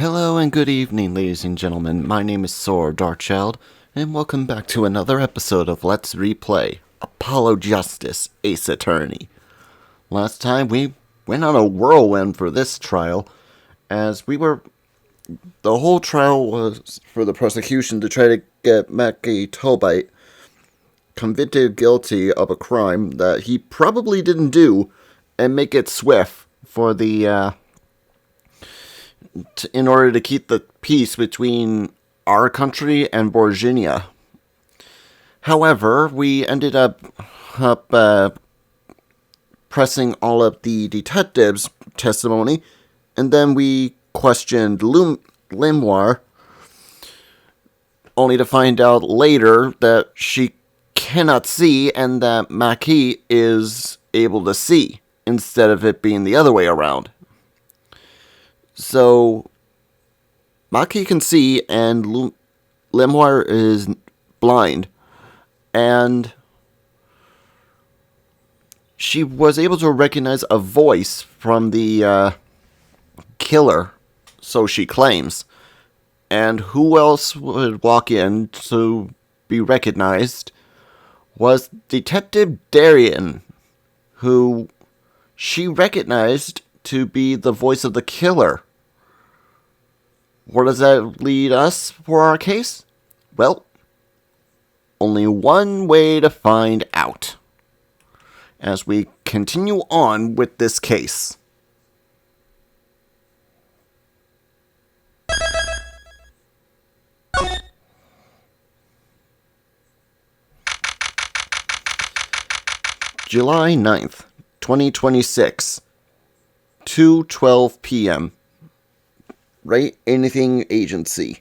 Hello and good evening, ladies and gentlemen. My name is Saur, Darkchylde, and welcome back to another episode of Let's Replay Apollo Justice, Ace Attorney. Last time we went on a whirlwind for this trial, as the whole trial was for the prosecution to try to get Darkchylde convicted guilty of a crime that he probably didn't do, and make it swift for the in order to keep the peace between our country and Virginia. However, we ended up pressing all of the detectives' testimony, and then we questioned Limoir, only to find out later that she cannot see and that Maki is able to see, instead of it being the other way around. So, Maki can see and Limoir is blind, and she was able to recognize a voice from the killer, so she claims. And who else would walk in to be recognized was Detective Darien, who she recognized to be the voice of the killer. Where does that lead us for our case? Well, only one way to find out as we continue on with this case. July 9th, 2026. 2:12 p.m. Right Anything Agency.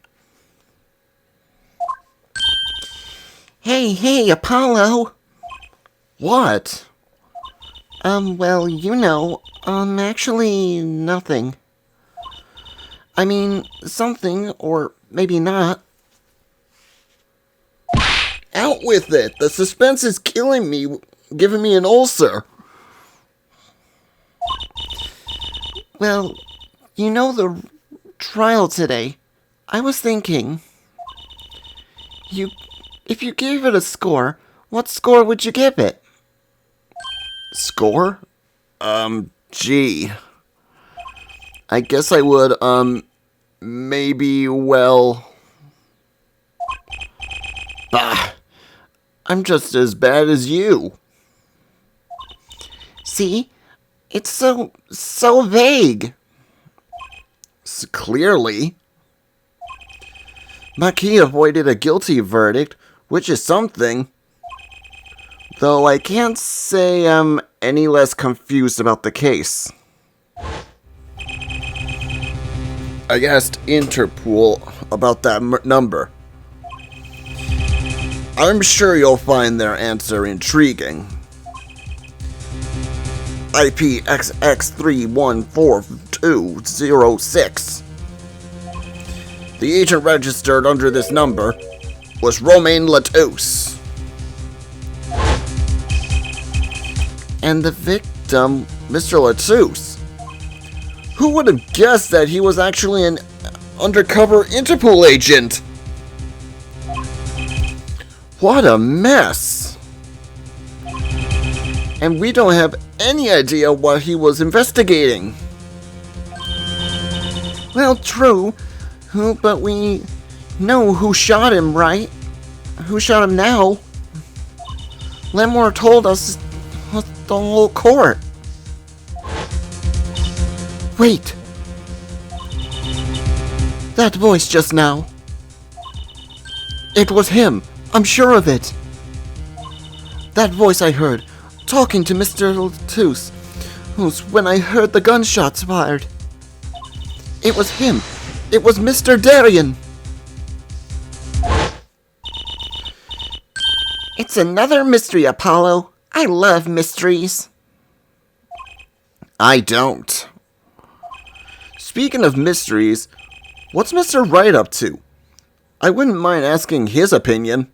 Hey, Apollo. What? Well, actually nothing. I mean, something, or maybe not. Out with it! The suspense is killing me, giving me an ulcer. Well, the trial today. I was thinking, if you gave it a score, what score would you give it? Score? Gee. I guess I would, maybe, bah, I'm just as bad as you. See? It's so vague. Clearly. Maki avoided a guilty verdict, which is something. Though I can't say I'm any less confused about the case. I asked Interpol about that number. I'm sure you'll find their answer intriguing. IP XX314206. The agent registered under this number was Romain Latouche. And the victim, Mr. Latouche. Who would have guessed that he was actually an undercover Interpol agent? What a mess! And we don't have any idea what he was investigating. Well, true. But we know who shot him, right? Who shot him now? Limoir told us the whole court. Wait. That voice just now. It was him. I'm sure of it. That voice I heard, talking to Mr. Latouche, who's when I heard the gunshots fired. It was him. It was Mr. Darien. It's another mystery, Apollo. I love mysteries. I don't. Speaking of mysteries, what's Mr. Wright up to? I wouldn't mind asking his opinion.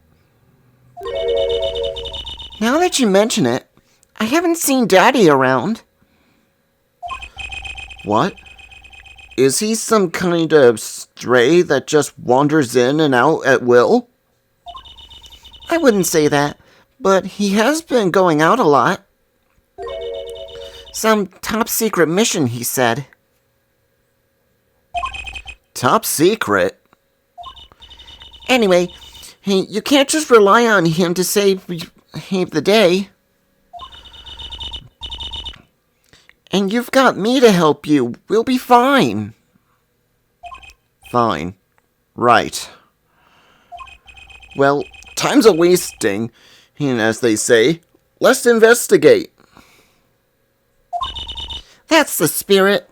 Now that you mention it, I haven't seen Daddy around. What? Is he some kind of stray that just wanders in and out at will? I wouldn't say that, but he has been going out a lot. Some top secret mission, he said. Top secret? Anyway, you can't just rely on him to save the day. And you've got me to help you. We'll be fine. Fine. Right. Well, time's a-wasting, and as they say, let's investigate. That's the spirit.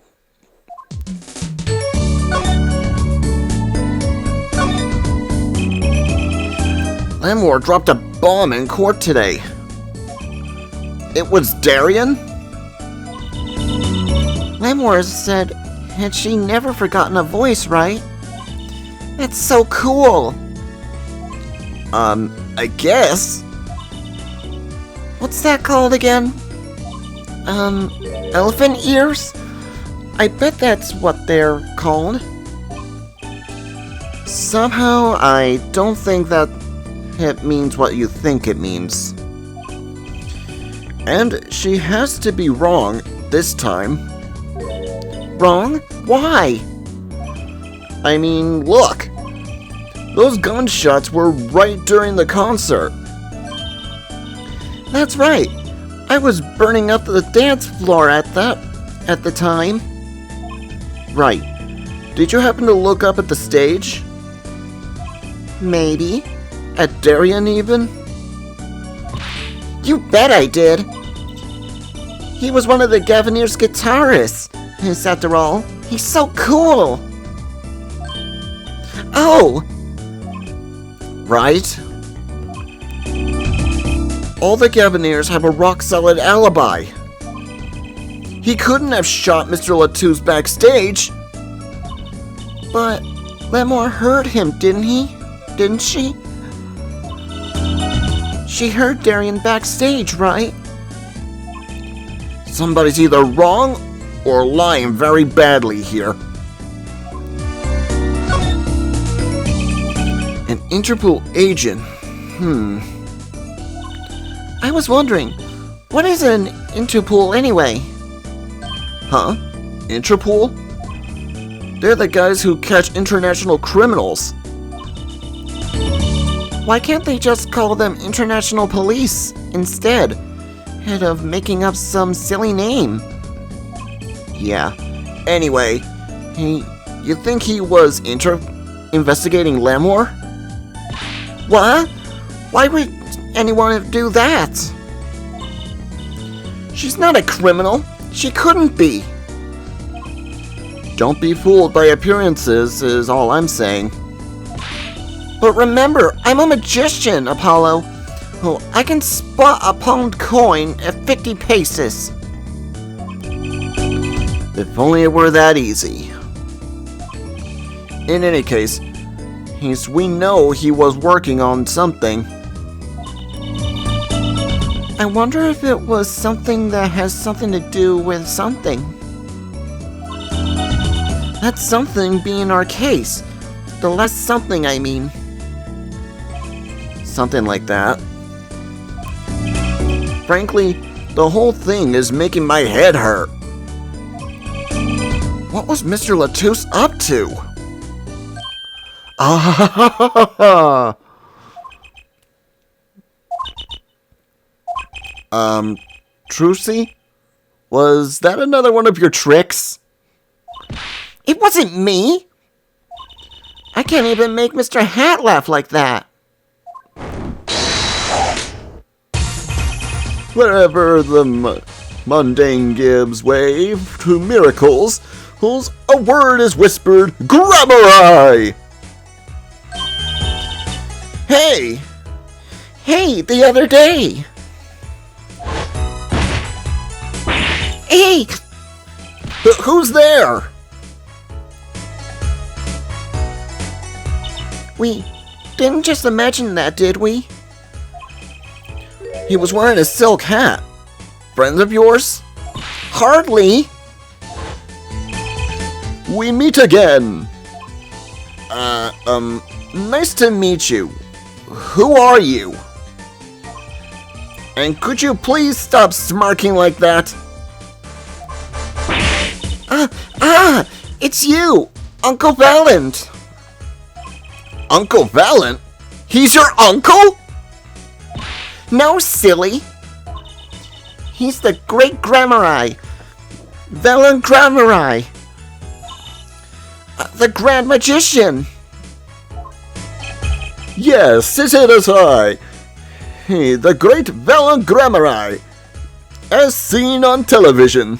Lamore dropped a bomb in court today. It was Darien? Lamore said, had she never forgotten a voice, right? That's so cool. I guess. What's that called again? Elephant ears? I bet that's what they're called. Somehow, I don't think that it means what you think it means. And she has to be wrong this time. Wrong? Why? I mean, look. Those gunshots were right during the concert. That's right. I was burning up the dance floor at the time. Right. Did you happen to look up at the stage? Maybe. At Darien, even? You bet I did. He was one of the Gavineer's guitarists. After all, he's so cool. Oh! Right? All the Gavineers have a rock-solid alibi. He couldn't have shot Mr. Latouche backstage. But Lamore heard him, didn't he? Didn't she? She heard Darien backstage, right? Somebody's either wrong or lying very badly here. An Interpol agent. I was wondering, what is an Interpol anyway? Huh? Interpol? They're the guys who catch international criminals. Why can't they just call them international police instead of making up some silly name? Yeah. Anyway, you think he was investigating Lamore? What? Why would anyone do that? She's not a criminal. She couldn't be. Don't be fooled by appearances, is all I'm saying. But remember, I'm a magician, Apollo. Oh, I can spot a pound coin at 50 paces. If only it were that easy. In any case, we know he was working on something. I wonder if it was something that has something to do with something. That something being our case. The last something, I mean. Something like that. Frankly, the whole thing is making my head hurt. What was Mr. Latouche up to? Trucy? Was that another one of your tricks? It wasn't me! I can't even make Mr. Hat laugh like that. Wherever the mundane gives way to miracles, a word is whispered, grab her eye! Hey! Hey, the other day! Hey! Who's there? We didn't just imagine that, did we? He was wearing a silk hat. Friends of yours? Hardly! we meet again. Nice to meet you. Who are you? And could you please stop smirking like that? It's you, Uncle Valent. Uncle Valent? He's your uncle? No, silly. He's the great Grammari. Valent Grammari. The Grand Magician. Yes, it is I. He, the great Valent Grammari, as seen on television.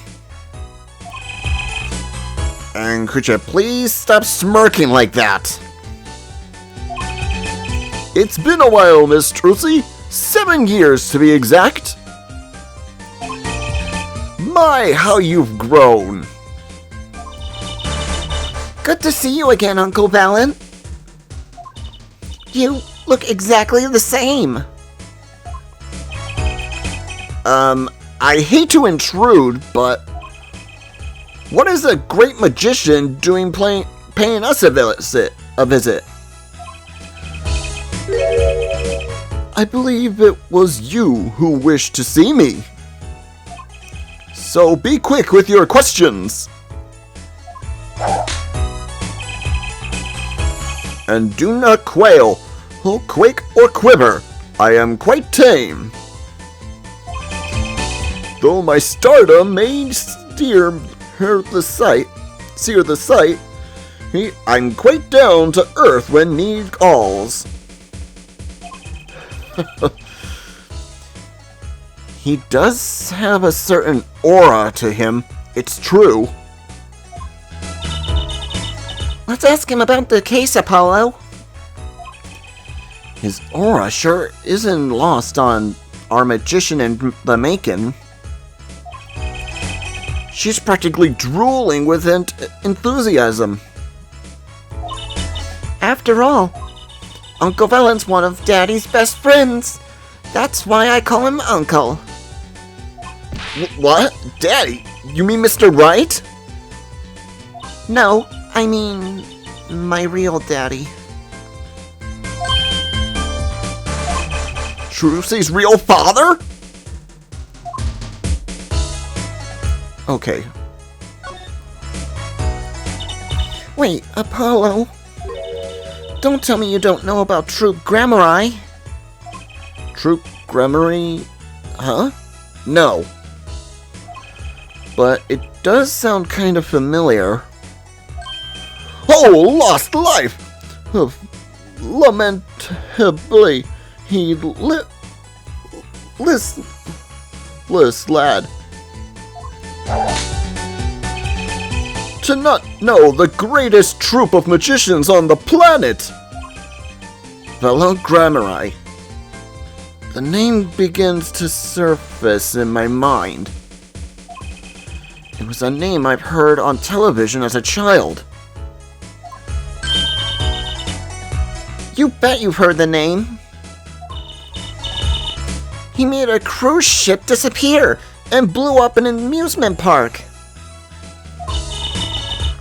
And could you please stop smirking like that? It's been a while, Miss Trucy. 7 years to be exact. My, how you've grown. Good to see you again, Uncle Valent. You look exactly the same. I hate to intrude, but what is a great magician doing paying us a visit? I believe it was you who wished to see me. So be quick with your questions. And do not quail, or quake or quiver. I am quite tame. Though my stardom may sear the sight, I'm quite down to earth when need calls. He does have a certain aura to him, it's true. Let's ask him about the case, Apollo. His aura sure isn't lost on our magician in the making. She's practically drooling with enthusiasm. After all, Uncle Valent's one of Daddy's best friends. That's why I call him Uncle. What? Daddy? You mean Mr. Right? No, I mean my real daddy. Trucy's real father? Okay. Wait, Apollo. Don't tell me you don't know about Troop Grammari. Troop Grammari? Huh? No. But it does sound kind of familiar. Oh, lost life! Lamentably, he listless lad. To not know the greatest troop of magicians on the planet! Valent Grammari. The name begins to surface in my mind. It was a name I've heard on television as a child. You bet you've heard the name. He made a cruise ship disappear and blew up an amusement park.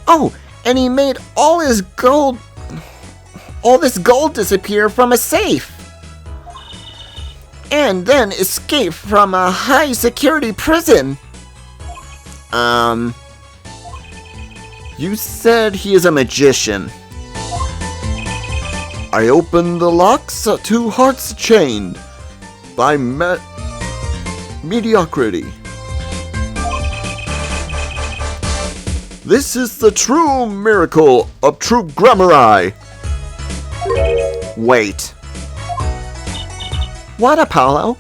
Oh, and he made all this gold disappear from a safe. And then escaped from a high security prison. You said he is a magician. I opened the locks to hearts chained by mediocrity. This is the true miracle of Troop Grammari. Wait. What, Apollo?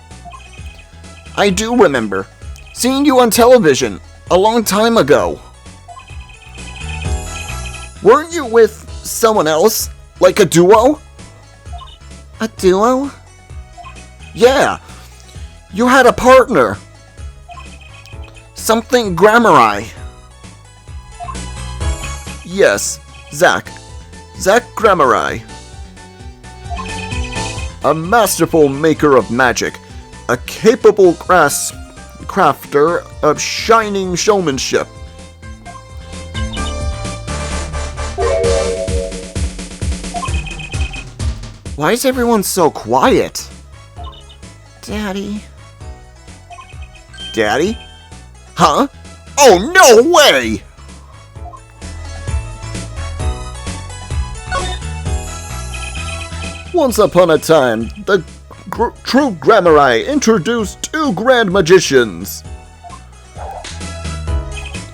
I do remember seeing you on television a long time ago. Weren't you with someone else? Like a duo? A duo? Yeah. You had a partner. Something Grammari. Yes, Zach Grammari. A masterful maker of magic, a capable crafter of shining showmanship. Why is everyone so quiet? Daddy? Daddy? Huh? Oh, no way! Once upon a time, the true Grammari introduced two grand magicians.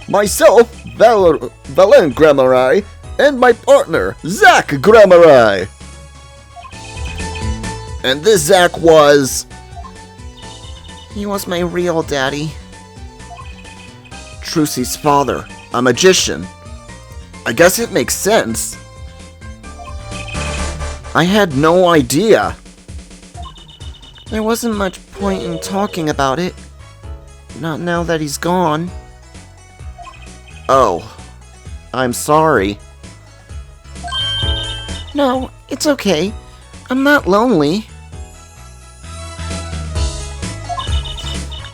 Myself, Valen Grammari, and my partner, Zach Grammari. And this Zach was... He was my real daddy. Trucy's father, a magician. I guess it makes sense. I had no idea. There wasn't much point in talking about it. Not now that he's gone. Oh, I'm sorry. No, it's okay. I'm not lonely.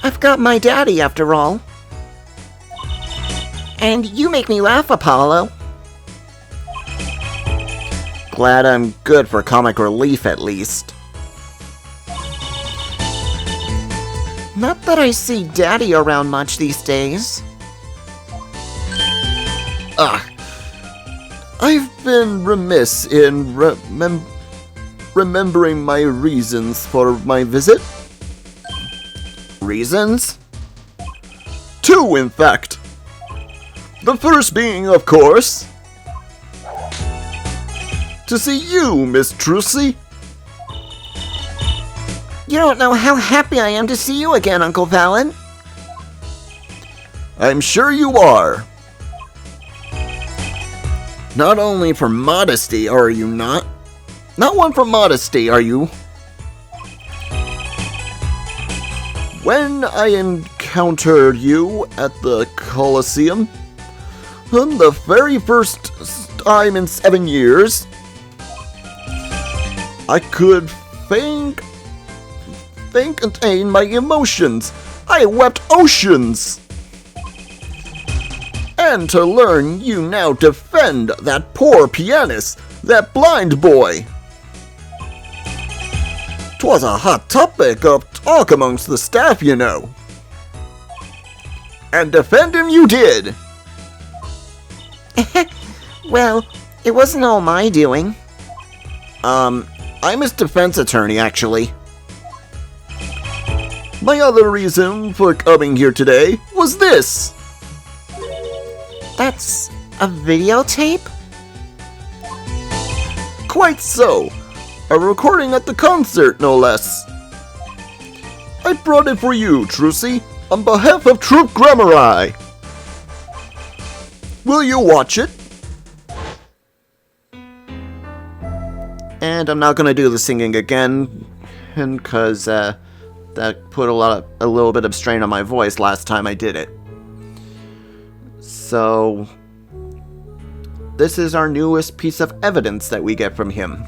I've got my daddy after all. And you make me laugh, Apollo. Glad I'm good for comic relief at least. Not that I see Daddy around much these days. I've been remiss in remembering my reasons for my visit. Reasons? Two, in fact. The first being, of course, to see you, Miss Trucy. You don't know how happy I am to see you again, Uncle Valen. I'm sure you are. Not only for modesty, are you not? Not one for modesty, are you? When I encountered you at the Colosseum, the very first time in 7 years, I could contain my emotions. I wept oceans. And to learn you now defend that poor pianist, that blind boy. 'Twas a hot topic of talk amongst the staff, you know. And defend him you did. Well, it wasn't all my doing. I'm his defense attorney, actually. My other reason for coming here today was this. That's a videotape? Quite so. A recording at the concert, no less. I brought it for you, Trucy, on behalf of Troop Grammari. Will you watch it? And I'm not gonna do the singing again, and cause that put a little bit of strain on my voice last time I did it. So this is our newest piece of evidence that we get from him.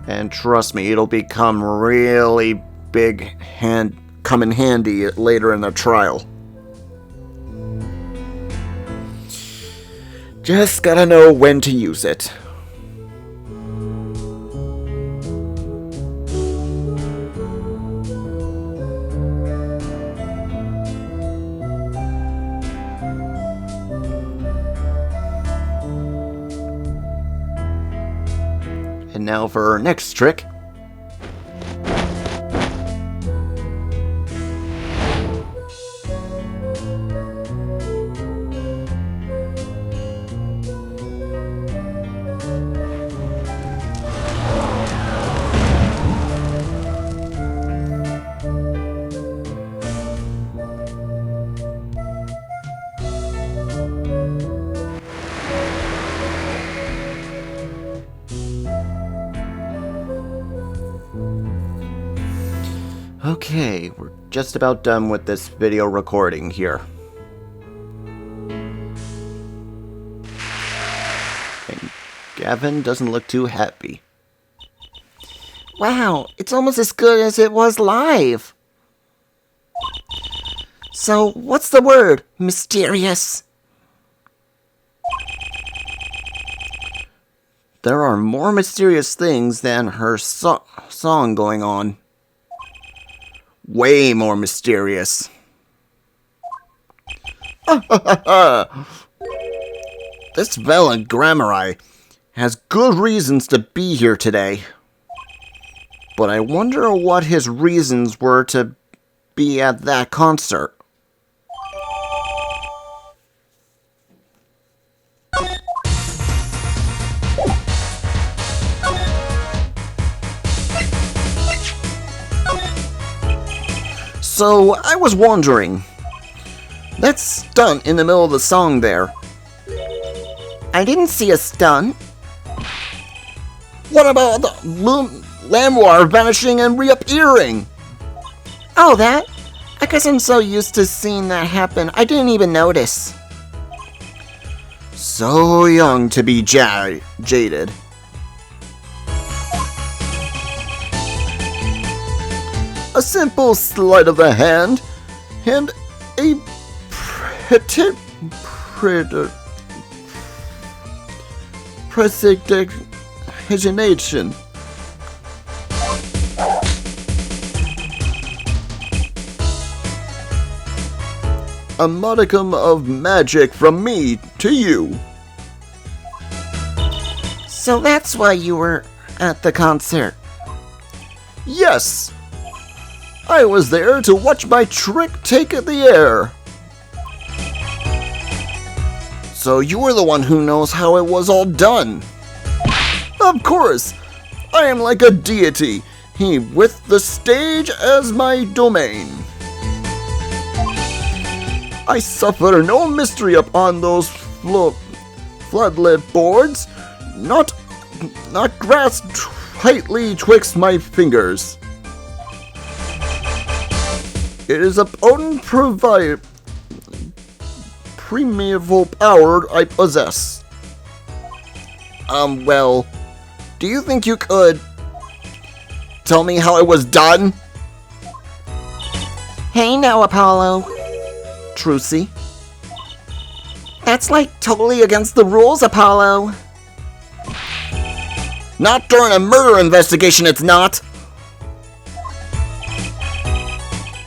And trust me, it'll become really come in handy later in the trial. Just gotta know when to use it. And now for our next trick. Okay, we're just about done with this video recording here. And Gavin doesn't look too happy. Wow, it's almost as good as it was live. So, what's the word? Mysterious. there are more mysterious things than her song going on. Way more mysterious. This Velen Grammari has good reasons to be here today. But I wonder what his reasons were to be at that concert. So, I was wondering, that stunt in the middle of the song there. I didn't see a stunt. What about the Lamoir vanishing and reappearing? Oh, that? I guess I'm so used to seeing that happen, I didn't even notice. So young to be jaded. A simple sleight of the hand and a precipitation. A modicum of magic from me to you. So that's why you were at the concert. Yes! I was there to watch my trick take the air. So you were the one who knows how it was all done. Of course! I am like a deity, with the stage as my domain. I suffer no mystery upon those floodlit boards, not grasped tightly twixt my fingers. It is a potent primeval power I possess. Well, do you think you could tell me how it was done? Hey now, Apollo. Trucy. That's like totally against the rules, Apollo. Not during a murder investigation, it's not.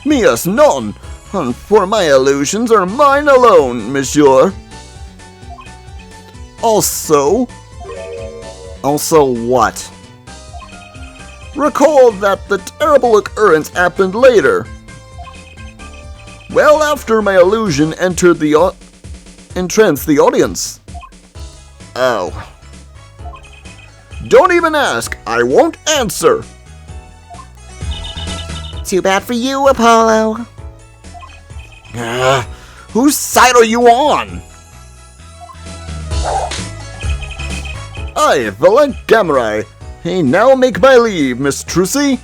Mias non, for my illusions are mine alone, monsieur. Also what? Recall that the terrible occurrence happened later. Well after my illusion entered entranced the audience. Oh. Don't even ask, I won't answer. Too bad for you, Apollo. Whose side are you on? I, Velen Grammari, now make my leave, Miss Trucy.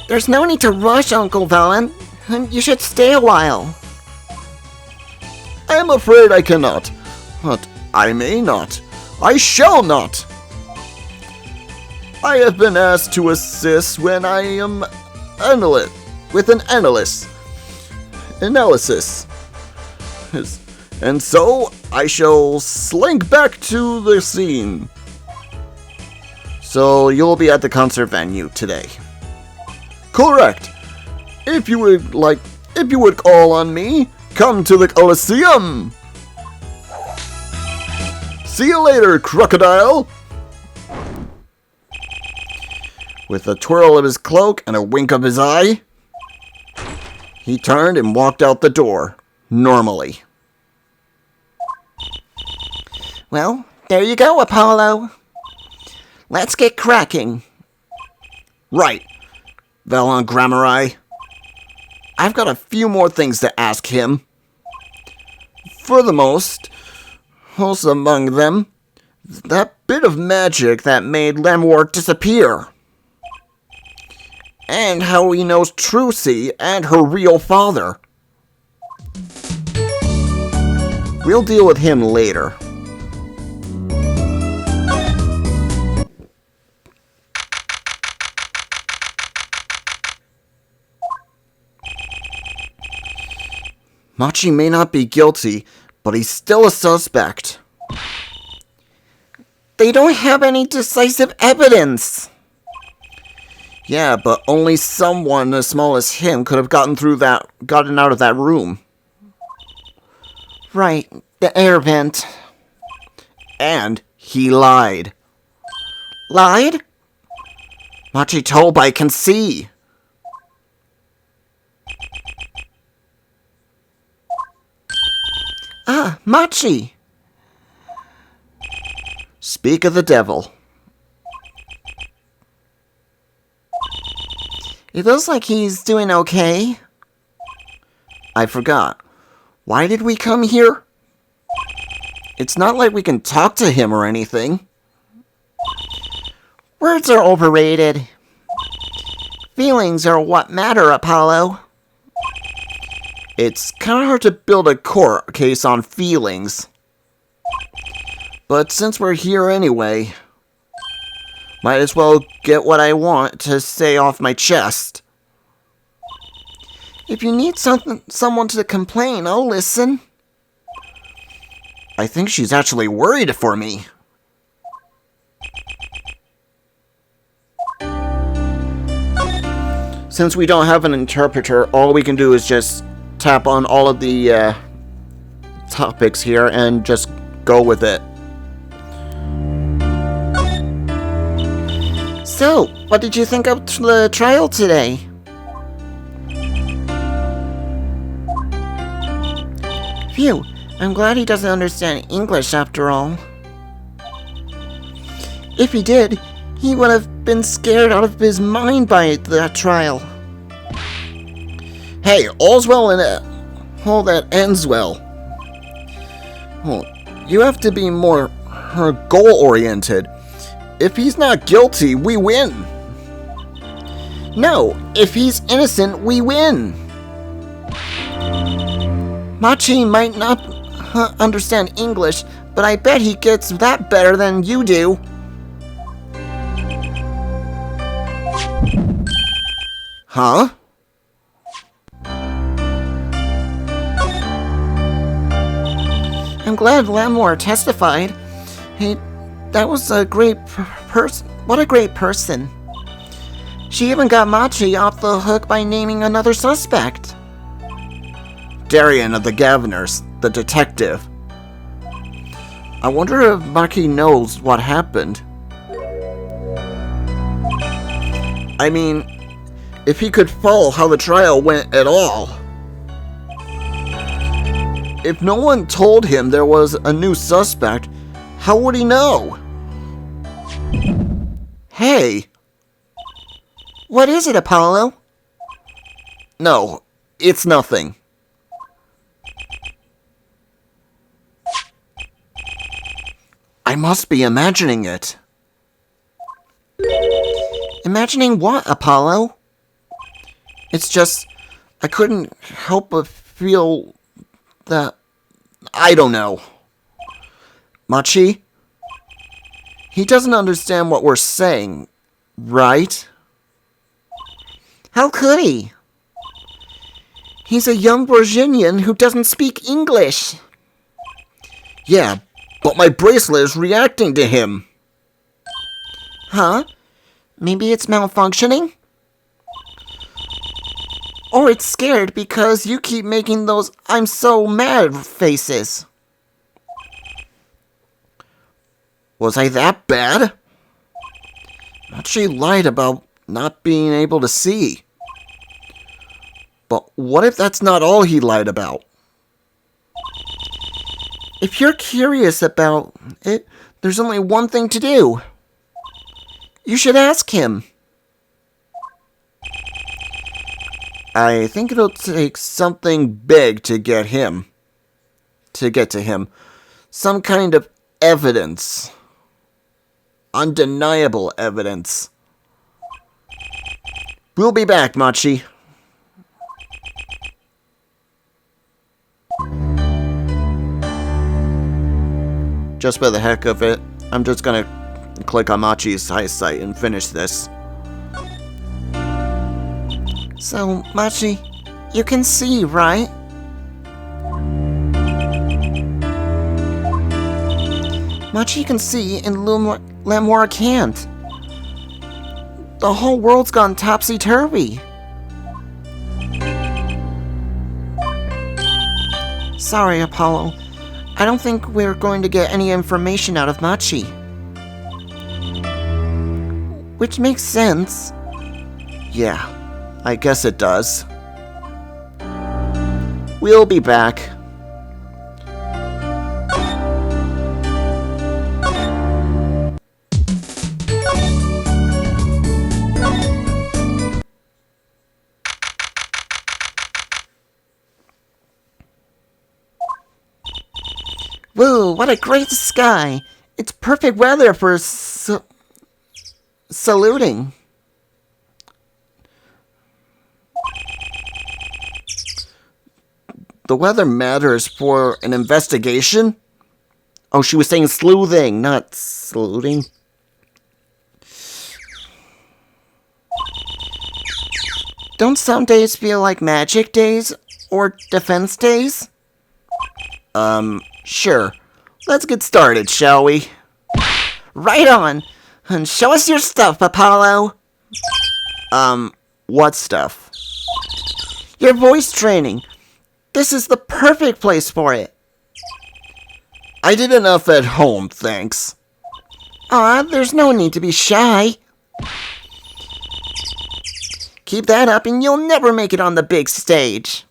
There's no need to rush, Uncle Velen. You should stay a while. I am afraid I cannot, but I may not. I shall not. I have been asked to assist when I am with an analysis. And so I shall slink back to the scene. So you'll be at the concert venue today. Correct. If you would call on me, come to the Coliseum. See you later, crocodile. With a twirl of his cloak and a wink of his eye, he turned and walked out the door, normally. Well, there you go, Apollo. Let's get cracking. Right, Velen Grammari. I've got a few more things to ask him. Furthermost, among them, that bit of magic that made Lamoir disappear. And how he knows Trucy and her real father. We'll deal with him later. Machi may not be guilty, but he's still a suspect. They don't have any decisive evidence. Yeah, but only someone as small as him could have gotten out of that room. Right, the air vent. And he lied. Lied? Machi told I can see. Ah, Machi. Speak of the devil. It looks like he's doing okay. I forgot. Why did we come here? It's not like we can talk to him or anything. Words are overrated. Feelings are what matter, Apollo. It's kind of hard to build a court case on feelings. But since we're here anyway, might as well get what I want to say off my chest. If you need someone to complain, I'll listen. I think she's actually worried for me. Since we don't have an interpreter, all we can do is just tap on all of the topics here and just go with it. So, what did you think of the trial today? Phew, I'm glad he doesn't understand English after all. If he did, he would have been scared out of his mind by that trial. Hey, all's well in all that ends well. Well, you have to be more goal-oriented. If he's not guilty, we win. No, if he's innocent, we win. Machi might not understand English, but I bet he gets that better than you do. Huh? I'm glad Lamore testified. That was a great person. What a great person. She even got Machi off the hook by naming another suspect. Darian of the Governors, the detective. I wonder if Machi knows what happened. I mean, if he could follow how the trial went at all. If no one told him there was a new suspect, how would he know? Hey! What is it, Apollo? No, it's nothing. I must be imagining it. Imagining what, Apollo? It's just, I couldn't help but feel that, I don't know. Machi? He doesn't understand what we're saying, right? How could he? He's a young Virginian who doesn't speak English. Yeah, but my bracelet is reacting to him. Huh? Maybe it's malfunctioning? Or it's scared because you keep making those I'm so mad faces. Was I that bad? She lied about not being able to see. But what if that's not all he lied about? If you're curious about it, there's only one thing to do. You should ask him. I think it'll take something big to get him. To get to him. Some kind of evidence. Undeniable evidence. We'll be back, Machi. Just for the heck of it, I'm just gonna click on Machi's eyesight and finish this. So, Machi, you can see, right? Much can see and Lamora can't. The whole world's gone topsy-turvy. Sorry, Apollo. I don't think we're going to get any information out of Machi. Which makes sense. Yeah, I guess it does. We'll be back. Whoa, what a great sky! It's perfect weather for saluting. The weather matters for an investigation? Oh, she was saying sleuthing, not saluting. Don't some days feel like magic days? Or defense days? Sure. Let's get started, shall we? Right on! And show us your stuff, Apollo! What stuff? Your voice training. This is the perfect place for it. I did enough at home, thanks. Aw, there's no need to be shy. Keep that up and you'll never make it on the big stage.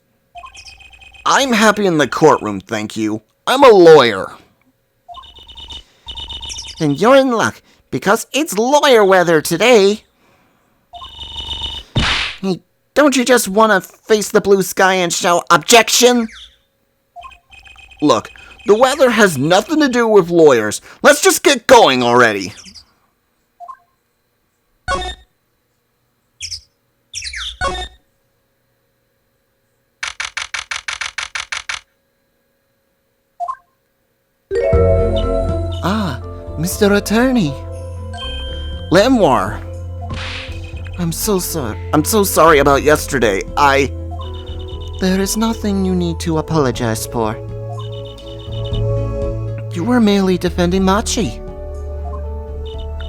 I'm happy in the courtroom, thank you. I'm a lawyer. Then you're in luck, because it's lawyer weather today. Hey, don't you just want to face the blue sky and shout objection? Look, the weather has nothing to do with lawyers. Let's just get going already. Ah, Mr. Attorney. Lamar. I'm so sorry. I'm so sorry about yesterday. There is nothing you need to apologize for. You were merely defending Machi.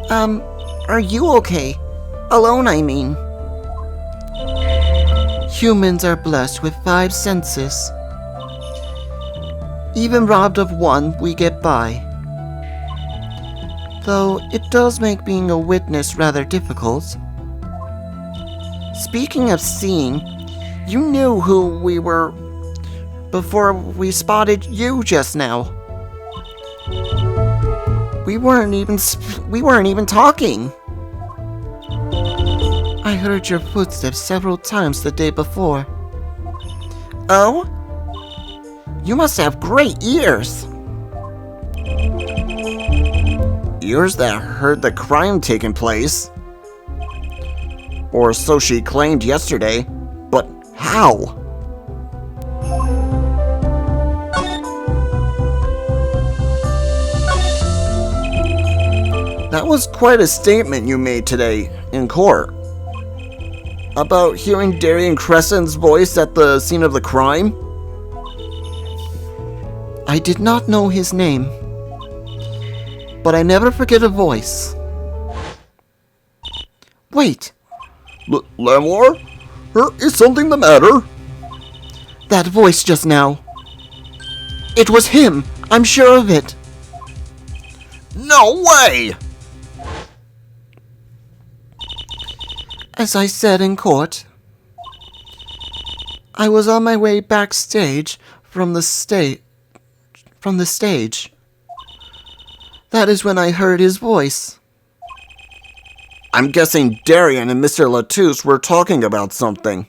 Are you okay? Alone, I mean. Humans are blessed with 5 senses. Even robbed of one, we get by. Though it does make being a witness rather difficult. Speaking of seeing, you knew who we were before we spotted you just now. We weren't even talking. I heard your footsteps several times the day before. Oh? You must have great ears. Ears that heard the crime taking place. Or so she claimed yesterday. But how? That was quite a statement you made today in court. About hearing Darian Crescent's voice at the scene of the crime? I did not know his name, but I never forget a voice. Wait! Lamar? Is something the matter? That voice just now. It was him! I'm sure of it! No way! As I said in court, I was on my way backstage from the stage. That is when I heard his voice. I'm guessing Darian and Mr. Latouche were talking about something.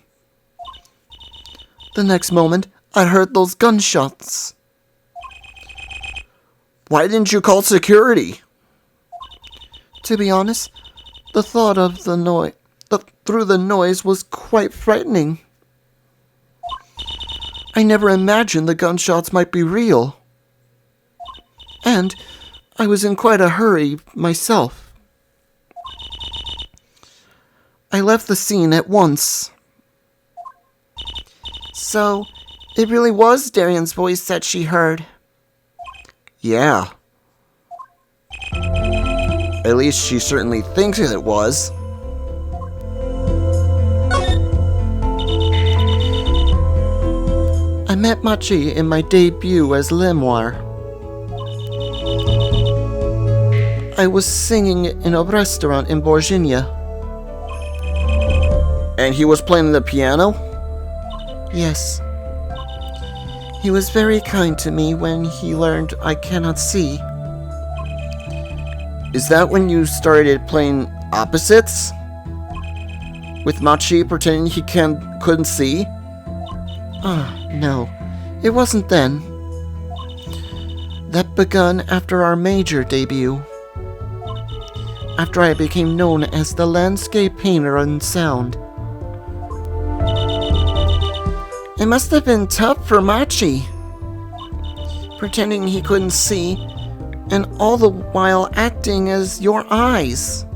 The next moment, I heard those gunshots. Why didn't you call security? To be honest, the thought of the noise through the noise was quite frightening. I never imagined the gunshots might be real. And I was in quite a hurry myself. I left the scene at once. So, it really was Darian's voice that she heard. Yeah. At least she certainly thinks it was. I met Machi in my debut as Lemoire. I was singing in a restaurant in Borginia. And he was playing the piano? Yes. He was very kind to me when he learned I cannot see. Is that when you started playing opposites? With Machi pretending he couldn't see? No. It wasn't then. That begun after our major debut. After I became known as the landscape painter on sound. It must have been tough for Machi. Pretending he couldn't see, and all the while acting as your eyes.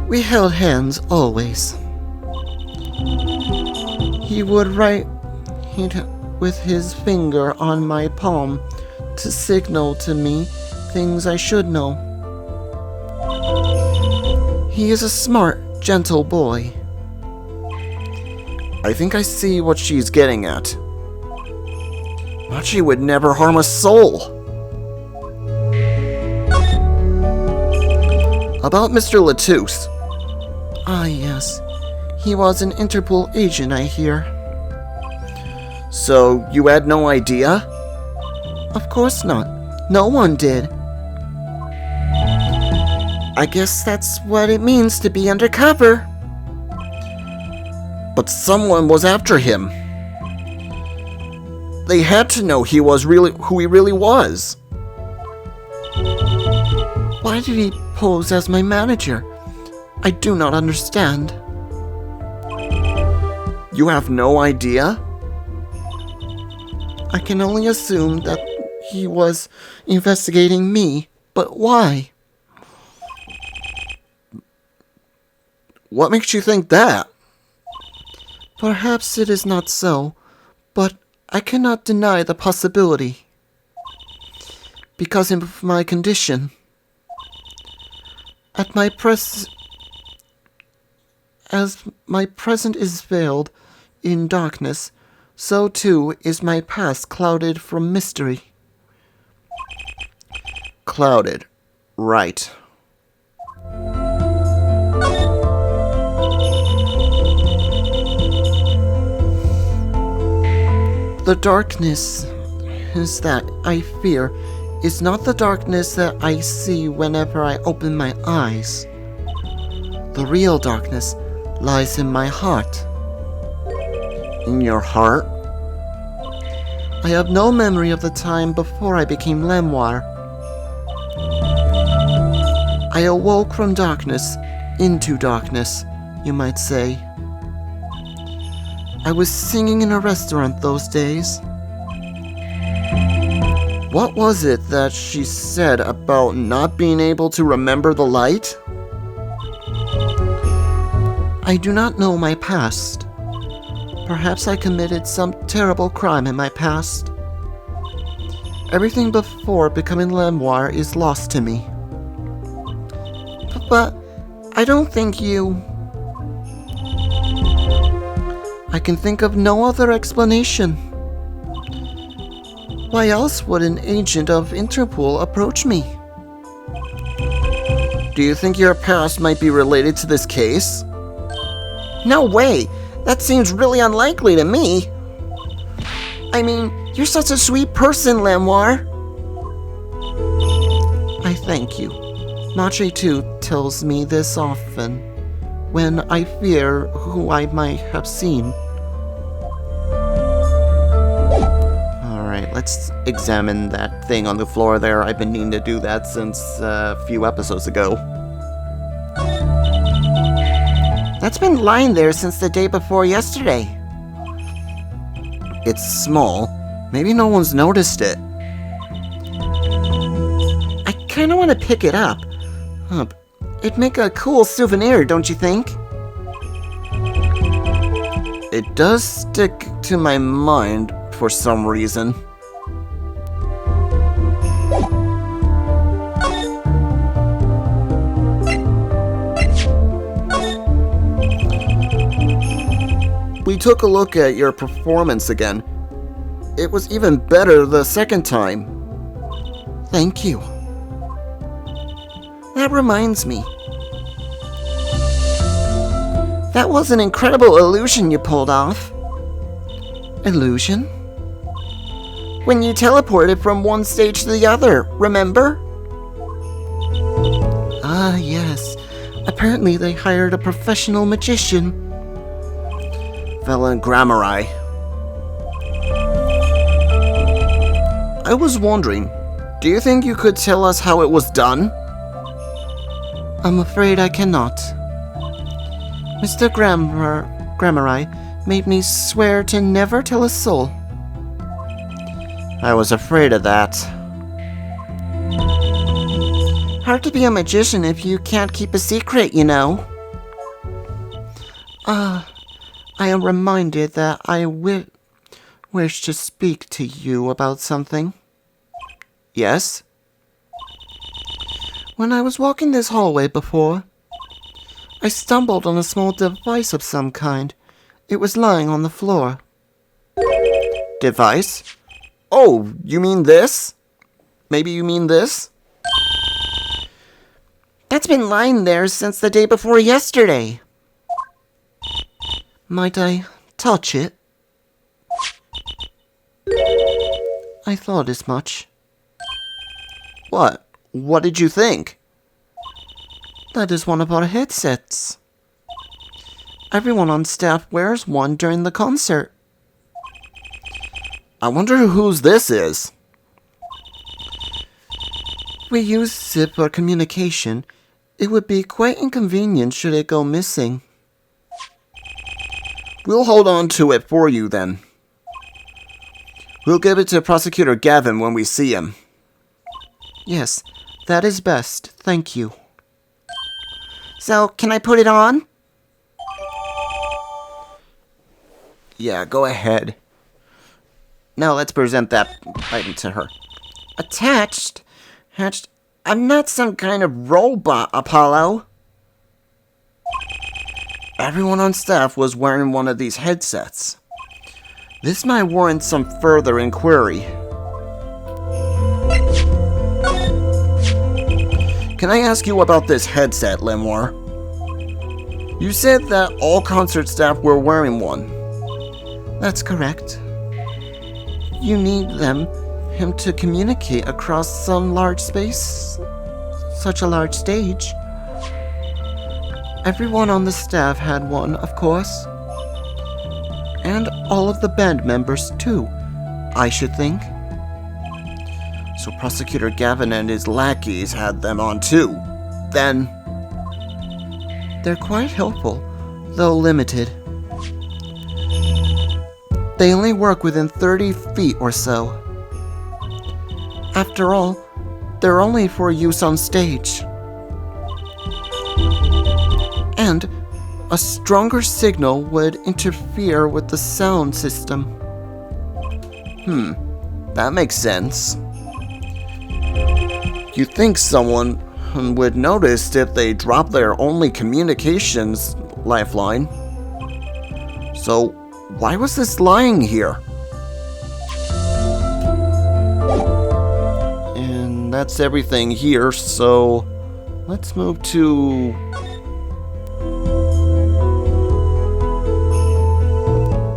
We held hands always. He would write with his finger on my palm to signal to me things I should know. He is a smart, gentle boy. I think I see what she's getting at. Machi would never harm a soul. About Mr. Latouche. Ah, yes. He was an Interpol agent, I hear. So, you had no idea? Of course not. No one did. I guess that's what it means to be undercover. But someone was after him. They had to know he was who he really was. Why did he pose as my manager? I do not understand. You have no idea? I can only assume that he was investigating me, but why? What makes you think that? Perhaps it is not so, but I cannot deny the possibility. Because of my condition. As my present is veiled in darkness, so too is my past clouded from mystery. Clouded. Right. The darkness is that I fear is not the darkness that I see whenever I open my eyes. The real darkness lies in my heart. In your heart? I have no memory of the time before I became Lemoire. I awoke from darkness into darkness, you might say. I was singing in a restaurant those days. What was it that she said about not being able to remember the light? I do not know my past. Perhaps I committed some terrible crime in my past. Everything before becoming Lemoire is lost to me. But I don't think you... I can think of no other explanation. Why else would an agent of Interpol approach me? Do you think your past might be related to this case? No way! That seems really unlikely to me. I mean, you're such a sweet person, Lemoire. I thank you. Machi too tells me this often, when I fear who I might have seen. Alright, let's examine that thing on the floor there. I've been needing to do that since a few episodes ago. That's been lying there since the day before yesterday. It's small. Maybe no one's noticed it. I kinda want to pick it up. It'd make a cool souvenir, don't you think? It does stick to my mind for some reason. We took a look at your performance again. It was even better the second time. Thank you. That reminds me. That was an incredible illusion you pulled off. Illusion? When you teleported from one stage to the other, remember? Ah, yes. Apparently they hired a professional magician. Grammari. I was wondering, do you think you could tell us how it was done? I'm afraid I cannot. Mr. Grammari made me swear to never tell a soul. I was afraid of that. Hard to be a magician if you can't keep a secret, you know. I am reminded that I wish to speak to you about something. Yes? When I was walking this hallway before, I stumbled on a small device of some kind. It was lying on the floor. Device? Oh, you mean this? Maybe you mean this? That's been lying there since the day before yesterday. Might I touch it? I thought as much. What? What did you think? That is one of our headsets. Everyone on staff wears one during the concert. I wonder whose this is. We use it for communication. It would be quite inconvenient should it go missing. We'll hold on to it for you then. We'll give it to Prosecutor Gavin when we see him. Yes, that is best. Thank you. So, can I put it on? Yeah, go ahead. Now let's present that item to her. Attached? Hatched? I'm not some kind of robot, Apollo. Everyone on staff was wearing one of these headsets. This might warrant some further inquiry. Can I ask you about this headset, Lemore? You said that all concert staff were wearing one. That's correct. You need him to communicate across some large space, such a large stage. Everyone on the staff had one, of course. And all of the band members, too, I should think. So Prosecutor Gavin and his lackeys had them on too. Then... They're quite helpful, though limited. They only work within 30 feet or so. After all, they're only for use on stage. And a stronger signal would interfere with the sound system. That makes sense. You'd think someone would notice if they drop their only communications lifeline. So, why was this lying here? And that's everything here, so let's move to...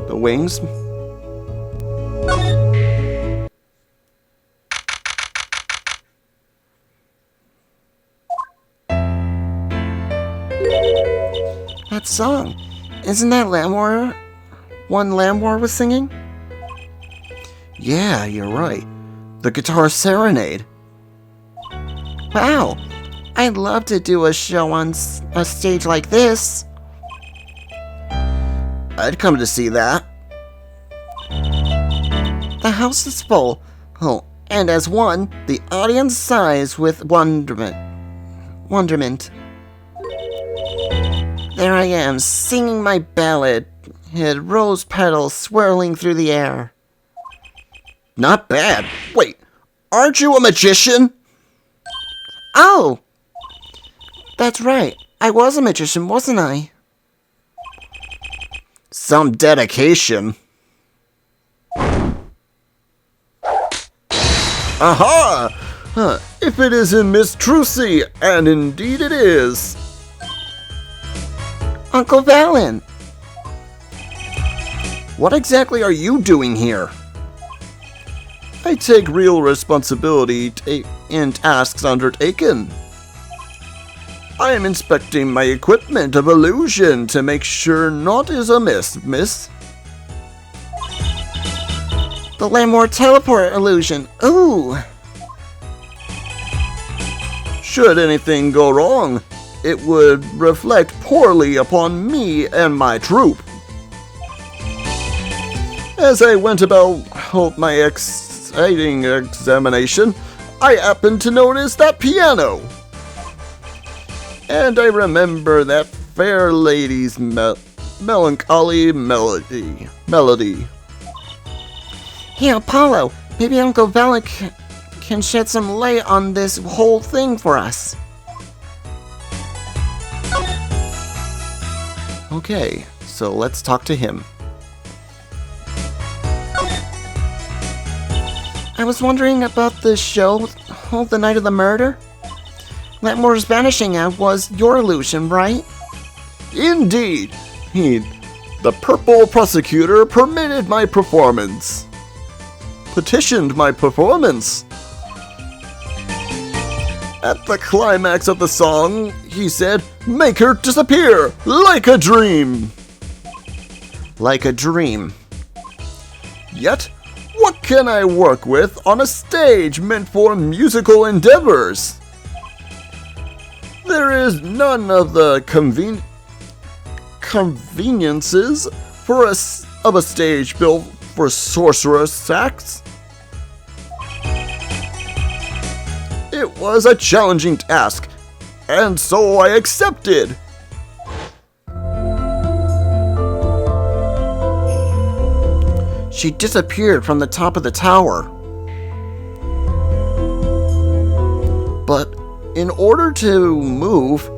the wings. That song, isn't that Lamore? One Lamore was singing? Yeah, you're right. The Guitar Serenade. Wow, I'd love to do a show on a stage like this. I'd come to see that. The house is full. Oh, and as one, the audience sighs with wonderment. There I am, singing my ballad, head rose petals swirling through the air. Not bad. Wait, aren't you a magician? Oh! That's right, I was a magician, wasn't I? Some dedication. Aha! If it isn't Miss Trucy, and indeed it is. Uncle Valen! What exactly are you doing here? I take real responsibility in tasks undertaken. I am inspecting my equipment of illusion to make sure naught is amiss, miss. The Lamore teleport illusion. Ooh! Should anything go wrong, it would reflect poorly upon me and my troop. As I went about my exciting examination, I happened to notice that piano. And I remember that fair lady's melancholy melody. Hey, Apollo, maybe Uncle Valen can shed some light on this whole thing for us. Okay, so let's talk to him. I was wondering about the show, the night of the murder. Lamore's vanishing out was your illusion, right? Indeed! The purple prosecutor permitted my performance. Petitioned my performance. At the climax of the song, he said, "Make her disappear, like a dream." Like a dream. Yet, what can I work with on a stage meant for musical endeavors? There is none of the conveniences of a stage built for sorcerous acts. It was a challenging task, and so I accepted. She disappeared from the top of the tower. But in order to move,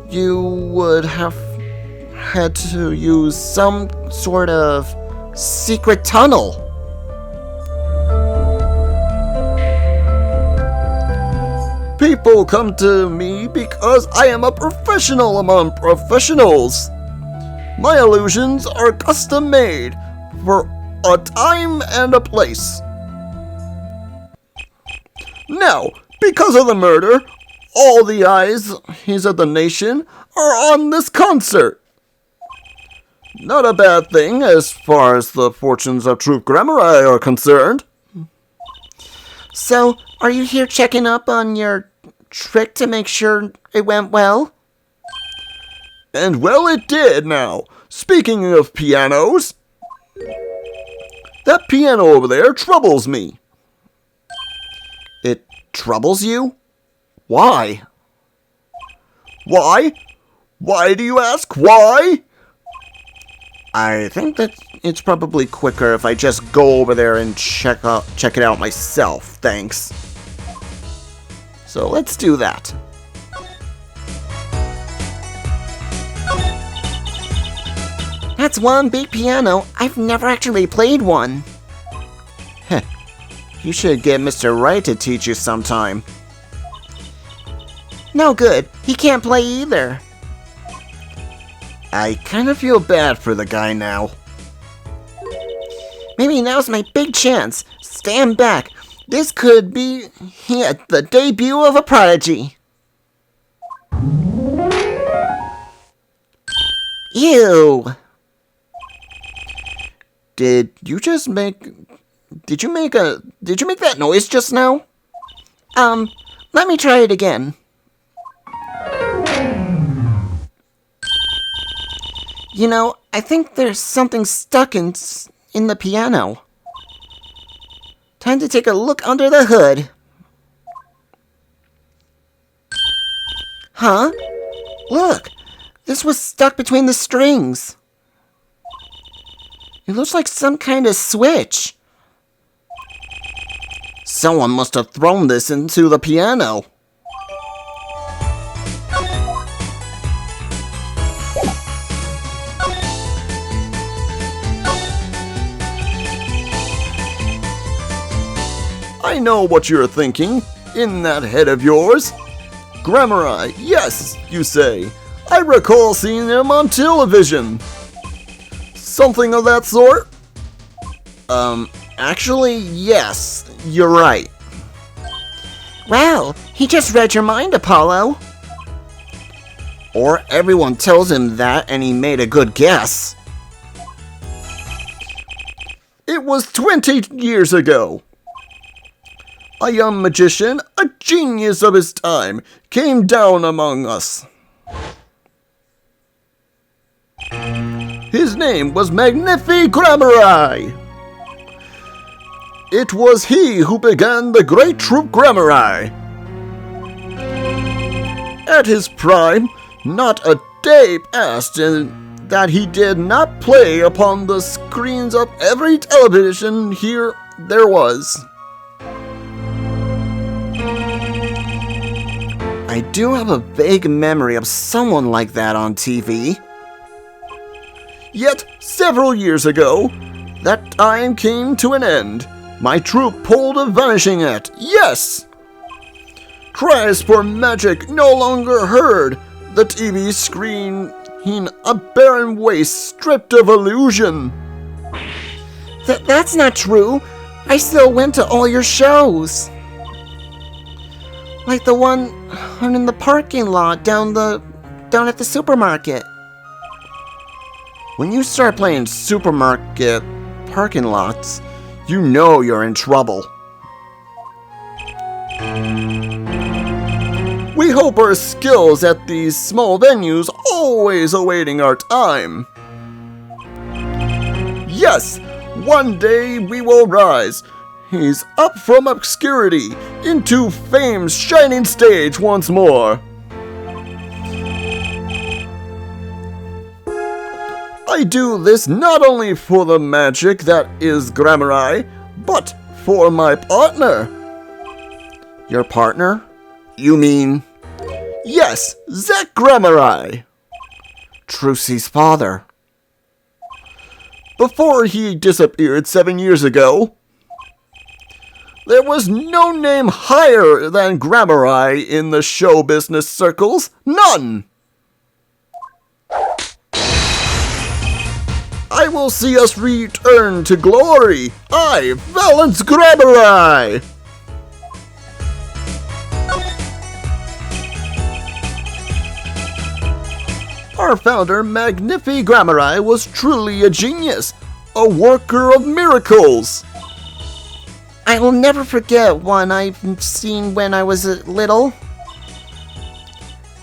you would have had to use some sort of secret tunnel. People come to me because I am a professional among professionals. My illusions are custom made for a time and a place. Now, because of the murder, all the eyes of the nation are on this concert. Not a bad thing as far as the fortunes of Troop Grammari are concerned. So, are you here checking up on your trick to make sure it went well? And well, it did now. Speaking of pianos, that piano over there troubles me. It troubles you? Why? Why? Why do you ask? Why? I think that it's probably quicker if I just go over there and check it out myself, thanks. So let's do that. That's one big piano. I've never actually played one. Heh. You should get Mr. Wright to teach you sometime. No good. He can't play either. I kind of feel bad for the guy now. Maybe now's my big chance. Stand back. This could be the debut of a prodigy. Ew. Did you make that noise just now? Let me try it again. You know, I think there's something stuck in the piano. Time to take a look under the hood. Huh? Look! This was stuck between the strings. It looks like some kind of switch. Someone must have thrown this into the piano. I know what you're thinking in that head of yours. Grammari, yes, you say. I recall seeing him on television. Something of that sort? Actually, yes, you're right. Well, he just read your mind, Apollo. Or everyone tells him that and he made a good guess. It was 20 years ago. A young magician, a genius of his time, came down among us. His name was Magnifi-Grammari. It was he who began the great troupe Grammari. At his prime, not a day passed that he did not play upon the screens of every television here there was. I do have a vague memory of someone like that on TV. Yet, several years ago, that time came to an end. My troupe pulled a vanishing act, yes! Cries for magic no longer heard. The TV screen in a barren waste stripped of illusion. That's not true. I still went to all your shows. Like the one in the parking lot down at the supermarket. When you start playing supermarket parking lots, you know you're in trouble. We hope our skills at these small venues always awaiting our time. Yes, one day we will rise. He's up from obscurity into fame's shining stage once more. I do this not only for the magic that is Grammari, but for my partner. Your partner? You mean... Yes, Zach Grammari. Trucy's father. Before he disappeared 7 years ago, there was no name higher than Grammari in the show business circles. None! I will see us return to glory. I, Valence Grammari! Our founder, Magnifi-Grammari, was truly a genius, a worker of miracles. I will never forget one I've seen when I was little.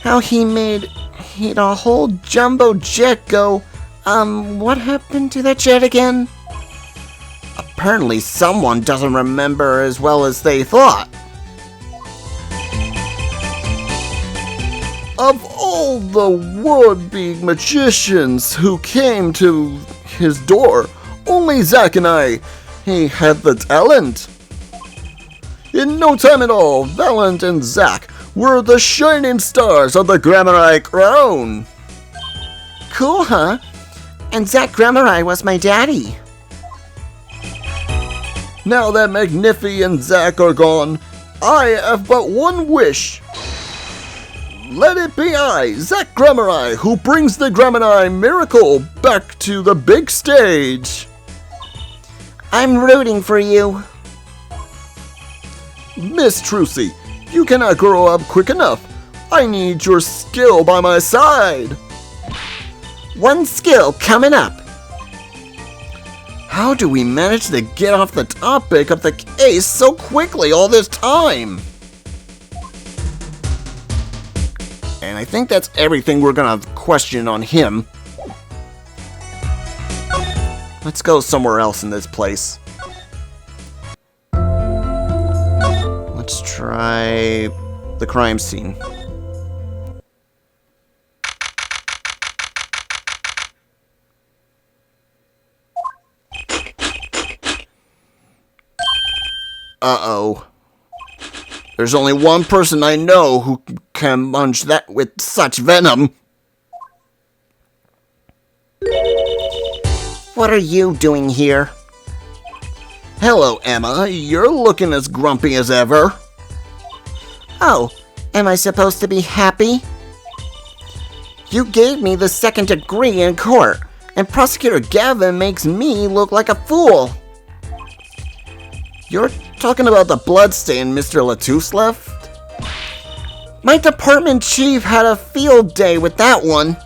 How he made a whole jumbo jet go. What happened to that jet again? Apparently someone doesn't remember as well as they thought. Of all the would-be magicians who came to his door, only Zach and he had the talent. In no time at all, Valent and Zach were the shining stars of the Grammari crown. Cool, huh? And Zach Grammari was my daddy. Now that Magnifi and Zach are gone, I have but one wish. Let it be I, Zach Grammari, who brings the Grammari miracle back to the big stage. I'm rooting for you. Miss Trucy, you cannot grow up quick enough. I need your skill by my side. One skill coming up. How do we manage to get off the topic of the case so quickly all this time? And I think that's everything we're gonna question on him. Let's go somewhere else in this place. Let's try the crime scene. Uh-oh. There's only one person I know who can munch that with such venom. What are you doing here? Hello, Emma. You're looking as grumpy as ever. Oh, am I supposed to be happy? You gave me the 2nd degree in court, and Prosecutor Gavin makes me look like a fool. You're talking about the bloodstain Mr. Latouche left? My department chief had a field day with that one.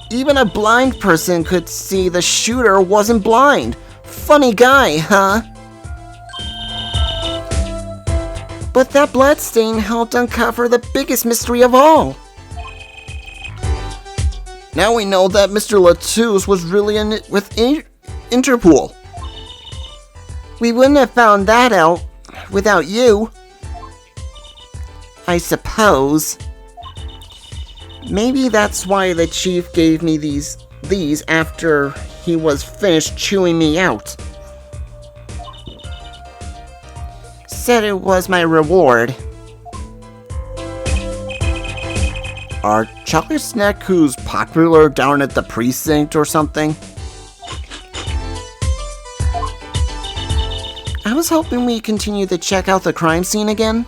Even a blind person could see the shooter wasn't blind. Funny guy, huh? But that bloodstain helped uncover the biggest mystery of all. Now we know that Mr. Latouche was really in it with Interpol. We wouldn't have found that out without you. I suppose. Maybe that's why the chief gave me these after he was finished chewing me out. Said it was my reward. Are chocolate snack who's popular down at the precinct or something? I was hoping we continue to check out the crime scene again.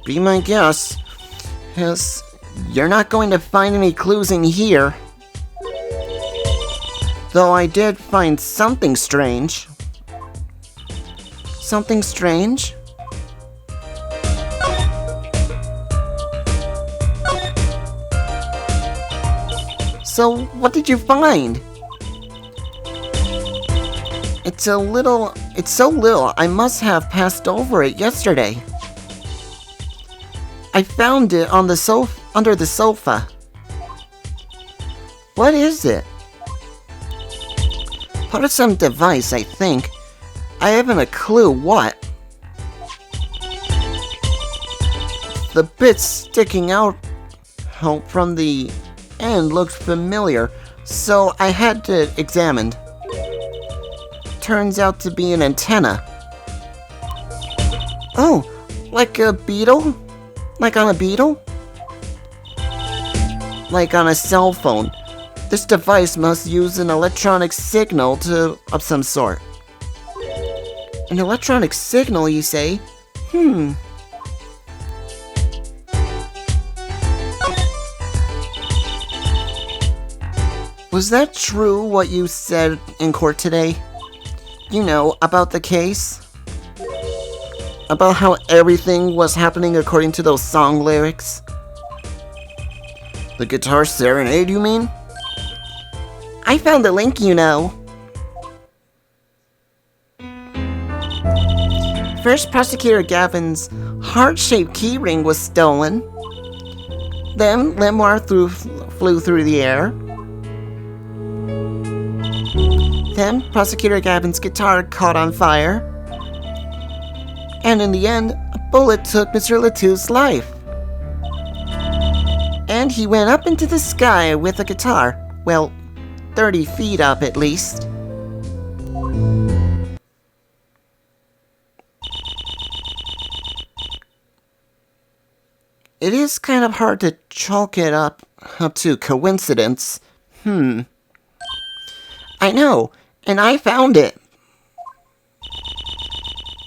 Be my guest. Yes, you're not going to find any clues in here. Though I did find something strange. Something strange? So, what did you find? It's so little, I must have passed over it yesterday. I found it on the under the sofa. What is it? Part of some device, I think. I haven't a clue what. The bits sticking out from the end looked familiar, so I had to examine. Turns out to be an antenna. Oh, like a beetle? Like on a beetle? Like on a cell phone. This device must use an electronic signal of some sort. An electronic signal, you say? Was that true what you said in court today? You know, about the case? About how everything was happening according to those song lyrics? The guitar serenade, you mean? I found the link, you know. First, Prosecutor Gavin's heart-shaped keyring was stolen. Then, Lemoir flew through the air. Then, Prosecutor Gavin's guitar caught on fire. And in the end, a bullet took Mr. Latouche's life. And he went up into the sky with a guitar. Well, 30 feet up at least. It is kind of hard to chalk it up to coincidence. I know, and I found it.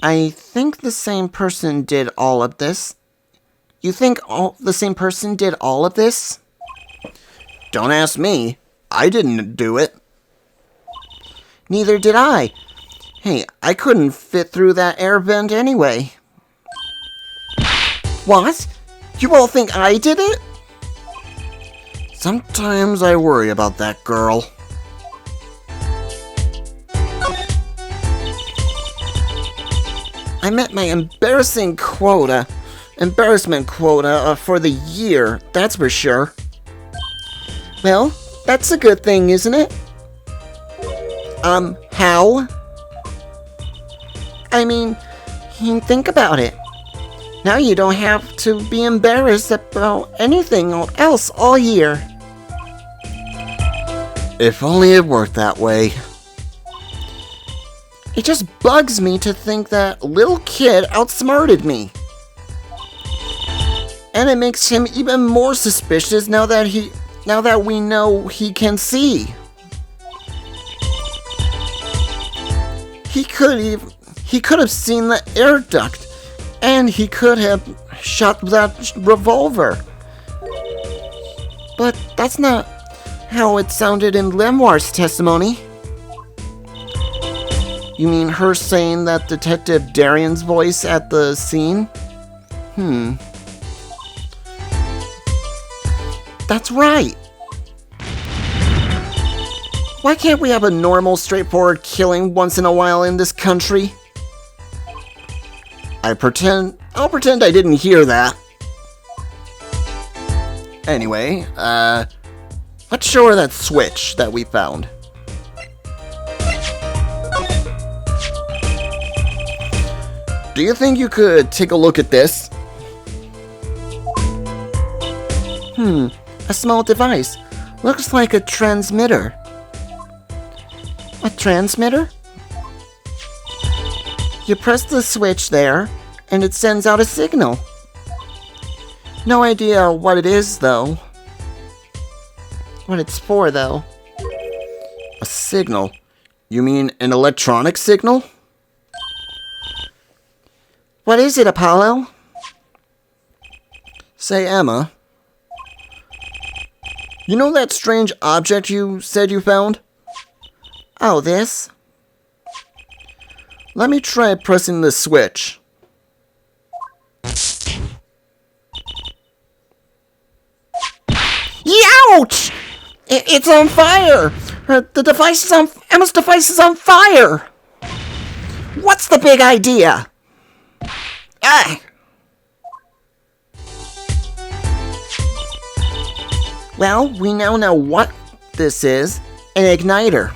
I think the same person did all of this. You think the same person did all of this? Don't ask me. I didn't do it. Neither did I. Hey, I couldn't fit through that air vent anyway. What? You all think I did it? Sometimes I worry about that girl. I met my embarrassment quota for the year, that's for sure. Well, that's a good thing, isn't it? How? I mean, think about it. Now you don't have to be embarrassed about anything else all year. If only it worked that way. It just bugs me to think that little kid outsmarted me. And it makes him even more suspicious now that we know he can see. He could have seen the air duct, and he could have shot that revolver. But that's not how it sounded in Lemoire's testimony. You mean her saying that Detective Darian's voice at the scene? That's right. Why can't we have a normal, straightforward killing once in a while in this country? I'll pretend I didn't hear that. Anyway, let's show her that switch that we found. Do you think you could take a look at this? A small device. Looks like a transmitter. A transmitter? You press the switch there, and it sends out a signal. No idea what it is, though. What it's for, though. A signal? You mean an electronic signal? What is it, Apollo? Say, Emma. You know that strange object you said you found? Oh, this? Let me try pressing the switch. Ouch! It's on fire! Emma's device is on fire! What's the big idea? Ah! Well, we now know what this is. An igniter.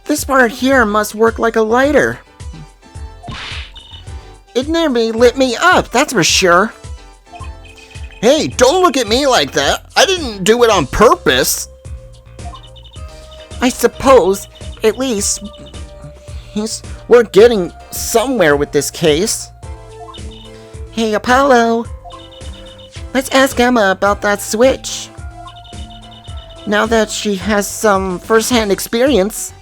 This part here must work like a lighter. It nearly lit me up, that's for sure. Hey, don't look at me like that. I didn't do it on purpose. I suppose, at least, we're getting somewhere with this case. Hey, Apollo. Let's ask Emma about that switch. Now that she has some first-hand experience.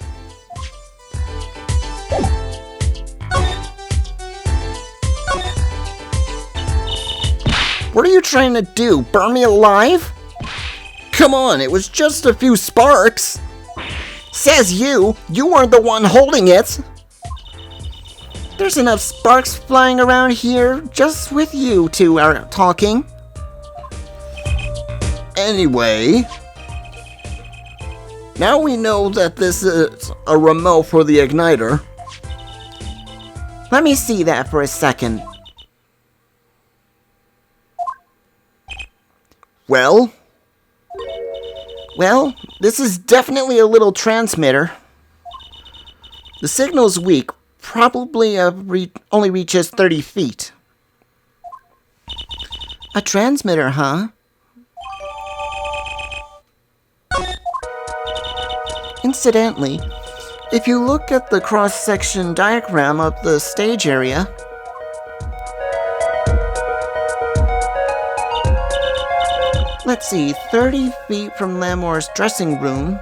What are you trying to do? Burn me alive? Come on, it was just a few sparks. Says you. You weren't the one holding it. There's enough sparks flying around here just with you two are talking. Anyway, now we know that this is a remote for the igniter. Let me see that for a second. Well, this is definitely a little transmitter. The signal's weak, probably only reaches 30 feet. A transmitter, huh? Incidentally, if you look at the cross-section diagram of the stage area, let's see, 30 feet from Lamore's dressing room.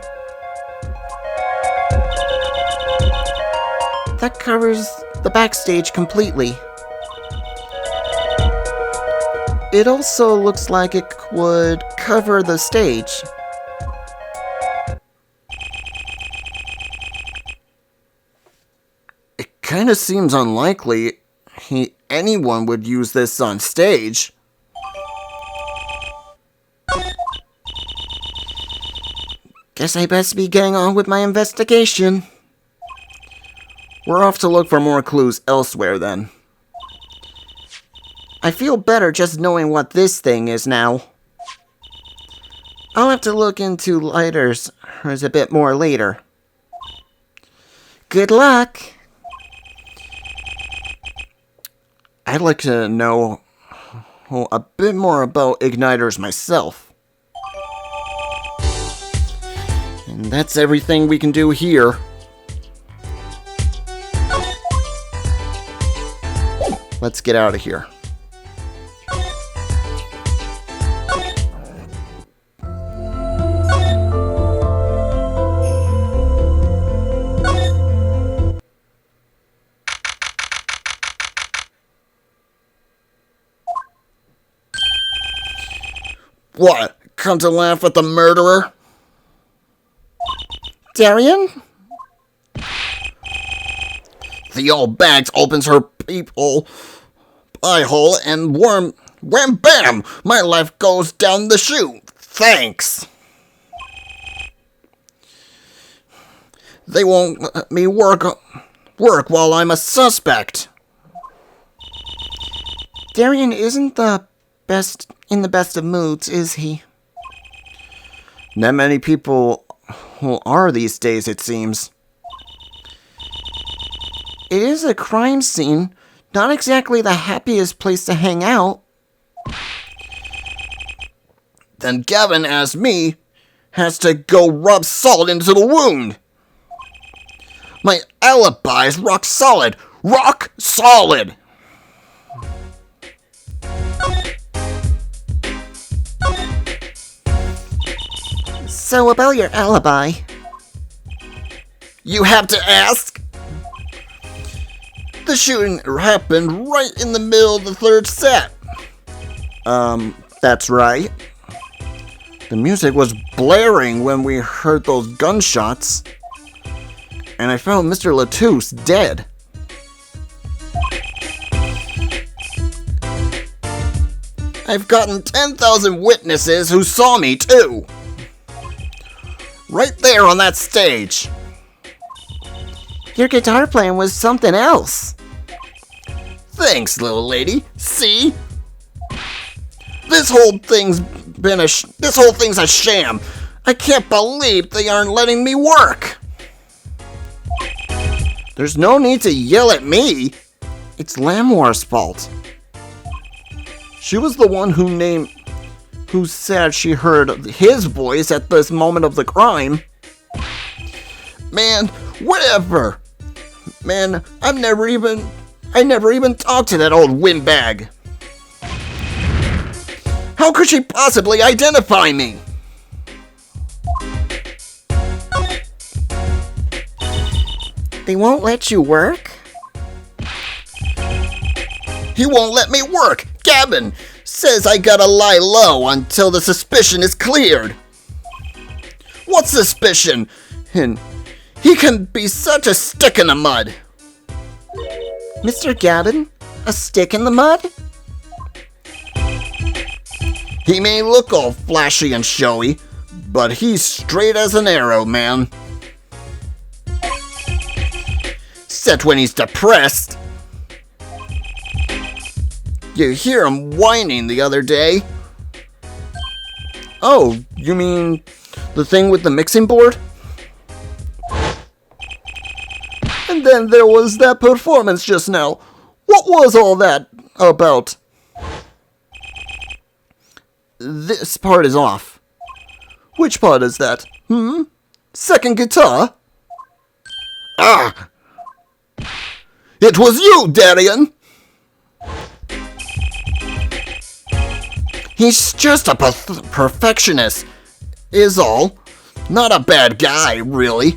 That covers the backstage completely. It also looks like it would cover the stage. It kind of seems unlikely anyone would use this on stage. Guess I best be getting on with my investigation. We're off to look for more clues elsewhere then. I feel better just knowing what this thing is now. I'll have to look into lighters a bit more later. Good luck! I'd like to know a bit more about igniters myself. And that's everything we can do here. Let's get out of here. What? Come to laugh at the murderer? Darian? The old Bags opens her peephole, eye hole, and wham bam! My life goes down the chute. Thanks. They won't let me work while I'm a suspect. Darian isn't in the best of moods, is he? Not many people who are these days, it seems. It is a crime scene, not exactly the happiest place to hang out. Then Gavin, as me, has to go rub salt into the wound. My alibi's rock solid. Rock solid! So about your alibi. You have to ask? The shooting happened right in the middle of the third set. That's right. The music was blaring when we heard those gunshots. And I found Mr. Latouche dead. I've gotten 10,000 witnesses who saw me too. Right there on that stage. Your guitar playing was something else. Thanks, little lady. See? This whole thing's a sham. I can't believe they aren't letting me work. There's no need to yell at me. It's Lamoire's fault. She was the one who said she heard his voice at this moment of the crime. Man, whatever. Man, I never even talked to that old windbag. How could she possibly identify me? They won't let you work? He won't let me work. Gavin says I gotta lie low until the suspicion is cleared. What suspicion? And he can be such a stick in the mud. Mr. Gavin? A stick in the mud? He may look all flashy and showy, but he's straight as an arrow, man. Except when he's depressed. You hear him whining the other day. Oh, you mean the thing with the mixing board? And then there was that performance just now. What was all that about? This part is off. Which part is that? Second guitar? Ah! It was you, Darian! He's just a perfectionist, is all. Not a bad guy, really.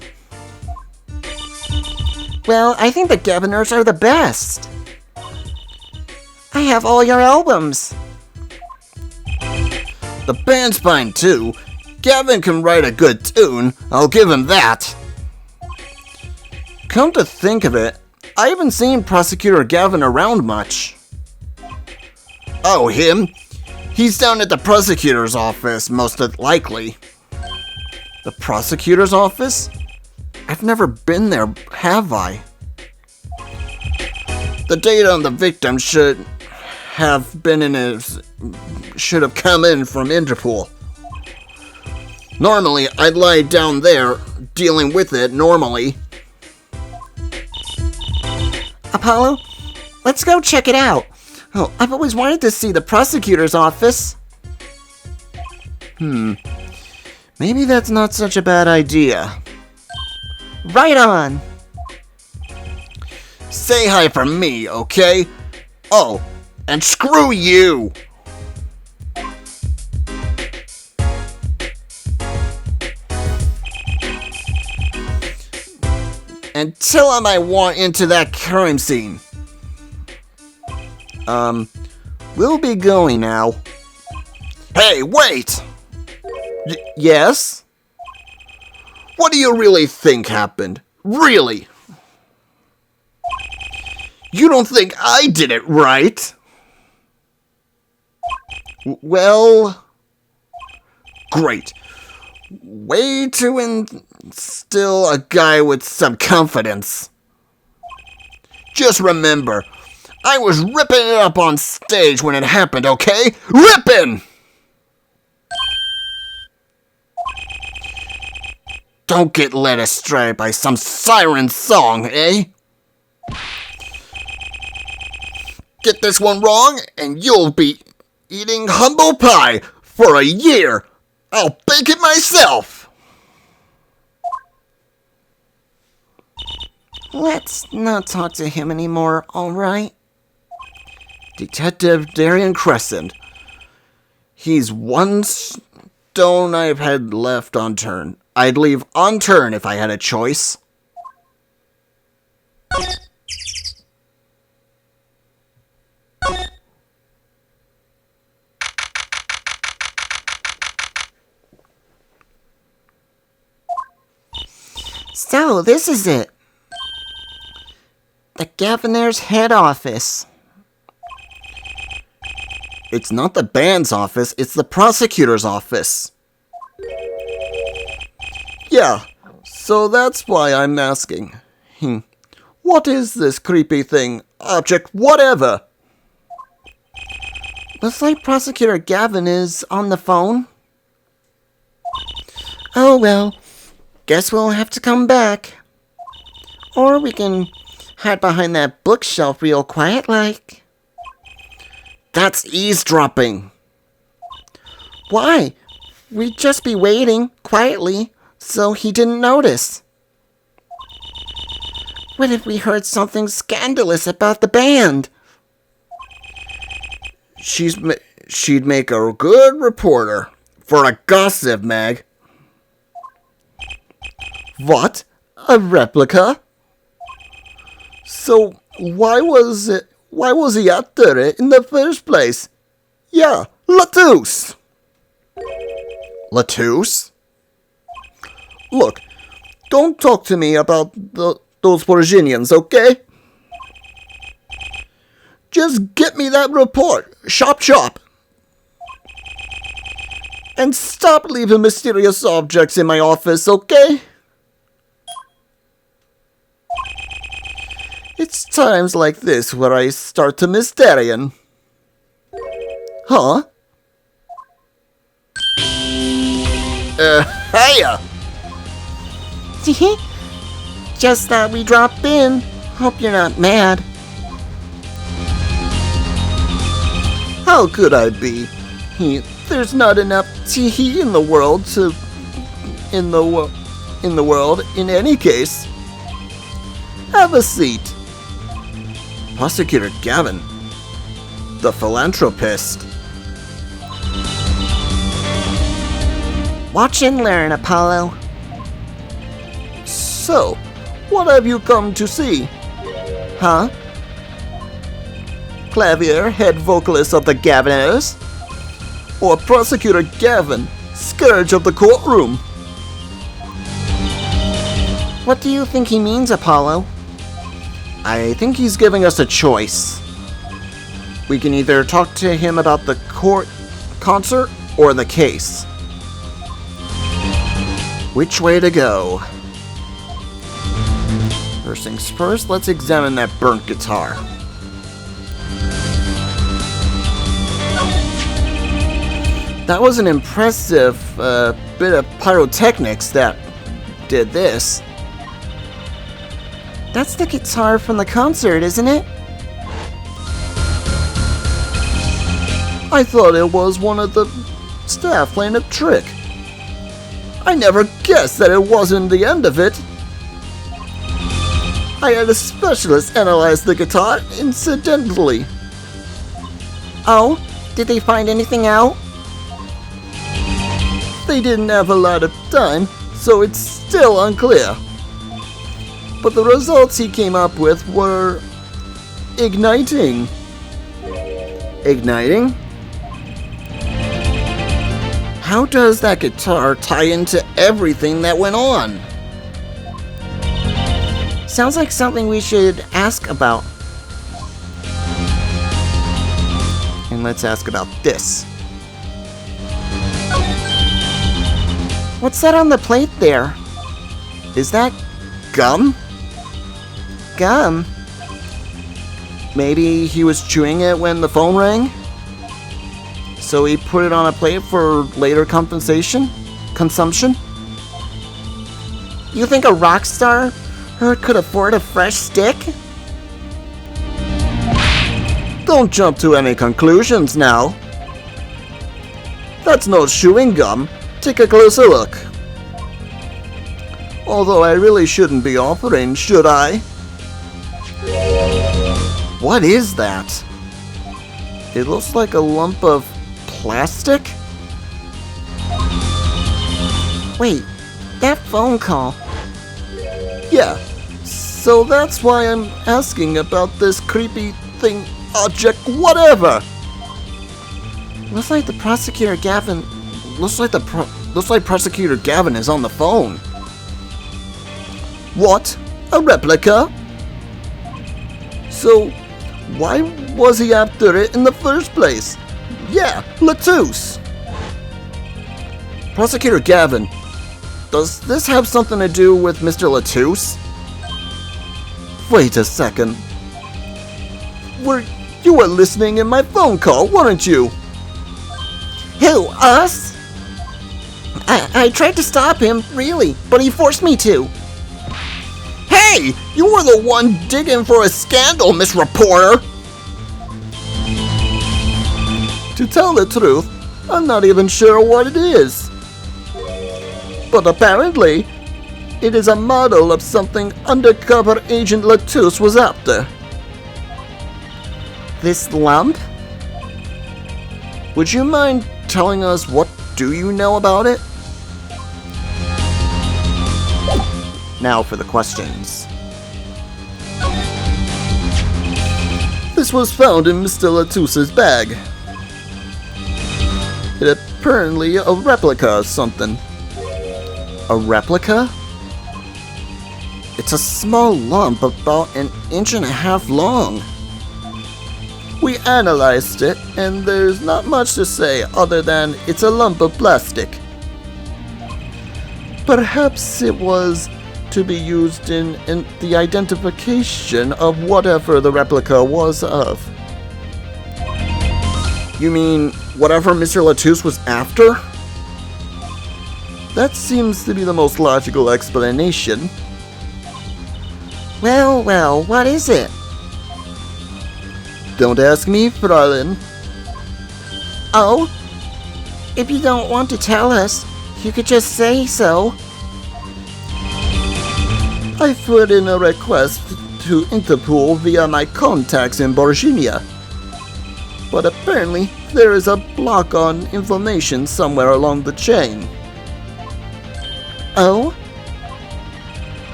Well, I think the Gaviners are the best. I have all your albums. The band's fine too. Gavin can write a good tune, I'll give him that. Come to think of it, I haven't seen Prosecutor Gavin around much. Oh, him? He's down at the prosecutor's office, most likely. The prosecutor's office? I've never been there, have I? The data on the victim should have come in from Interpol. Normally, I'd lie down there, dealing with it normally. Apollo, let's go check it out. Oh, I've always wanted to see the prosecutor's office. Maybe that's not such a bad idea. Right on. Say hi from me, okay? Oh, and screw you! And tell him I want into that crime scene. We'll be going now. Hey, wait! Yes? What do you really think happened? Really? You don't think I did it, right? Well, Great. Way to instill a guy with some confidence. Just remember, I was ripping it up on stage when it happened, okay? Ripping! Don't get led astray by some siren song, eh? Get this one wrong, and you'll be eating humble pie for a year. I'll bake it myself. Let's not talk to him anymore, alright? Detective Darian Crescent. He's one stone I've had left unturned. I'd leave unturned if I had a choice. So, this is it. The Governor's head office. It's not the band's office, it's the prosecutor's office. Yeah, so that's why I'm asking. What is this creepy thing? Object, whatever. Looks like Prosecutor Gavin is on the phone. Oh well, guess we'll have to come back. Or we can hide behind that bookshelf real quiet like. That's eavesdropping. Why? We'd just be waiting, quietly, so he didn't notice. What if we heard something scandalous about the band? She'd make a good reporter for a gossip mag. What? A replica? So why was he after it in the first place? Yeah, Latouche. Latouche? Look, don't talk to me about those Virginians, okay? Just get me that report. Chop chop. And stop leaving mysterious objects in my office, okay? It's times like this where I start to miss Darian. Huh? Hiya! Just thought we dropped in. Hope you're not mad. How could I be? There's not enough tea in the world in any case. Have a seat. Prosecutor Gavin, the philanthropist. Watch and learn, Apollo. So, what have you come to see? Huh? Clavier, head vocalist of the Gaviners? Or Prosecutor Gavin, scourge of the courtroom? What do you think he means, Apollo? I think he's giving us a choice. We can either talk to him about the concert or the case. Which way to go? First things first, let's examine that burnt guitar. That was an impressive bit of pyrotechnics that did this. That's the guitar from the concert, isn't it? I thought it was one of the staff playing a trick. I never guessed that it wasn't the end of it. I had a specialist analyze the guitar incidentally. Oh, did they find anything out? They didn't have a lot of time, so it's still unclear. But the results he came up with were igniting. Igniting? how does that guitar tie into everything that went on? Sounds like something we should ask about. And let's ask about this. What's that on the plate there? Is that gum? Gum? Maybe he was chewing it when the phone rang? So he put it on a plate for later consumption? You think a rock star could afford a fresh stick? Don't jump to any conclusions now. That's not chewing gum. Take a closer look. Although I really shouldn't be offering, should I? What is that? It looks like a lump of plastic? Wait, that phone call. Yeah, so that's why I'm asking about this creepy thing, object, whatever. Looks like Prosecutor Gavin is on the phone. What? A replica? So, why was he after it in the first place? Yeah, Latouche. Prosecutor Gavin, does this have something to do with Mr. Latouche? Wait a second. You were listening in my phone call, weren't you? Who, us? I tried to stop him, really, but he forced me to. Hey, you were the one digging for a scandal, Miss Reporter! To tell the truth, I'm not even sure what it is. But apparently, it is a model of something undercover Agent Latouche was after. This lump? Would you mind telling us what do you know about it? Now for the questions. This was found in Mr. Latouche's bag. It apparently a replica of something. A replica? It's a small lump about 1.5 inches long. We analyzed it, and there's not much to say other than it's a lump of plastic. Perhaps it was to be used in the identification of whatever the replica was of. You mean whatever Mr. Latouche was after? That seems to be the most logical explanation. Well, what is it? Don't ask me, Fräulein. Oh? If you don't want to tell us, you could just say so. I put in a request to Interpol via my contacts in Virginia. But apparently, there is a block on information somewhere along the chain. Oh?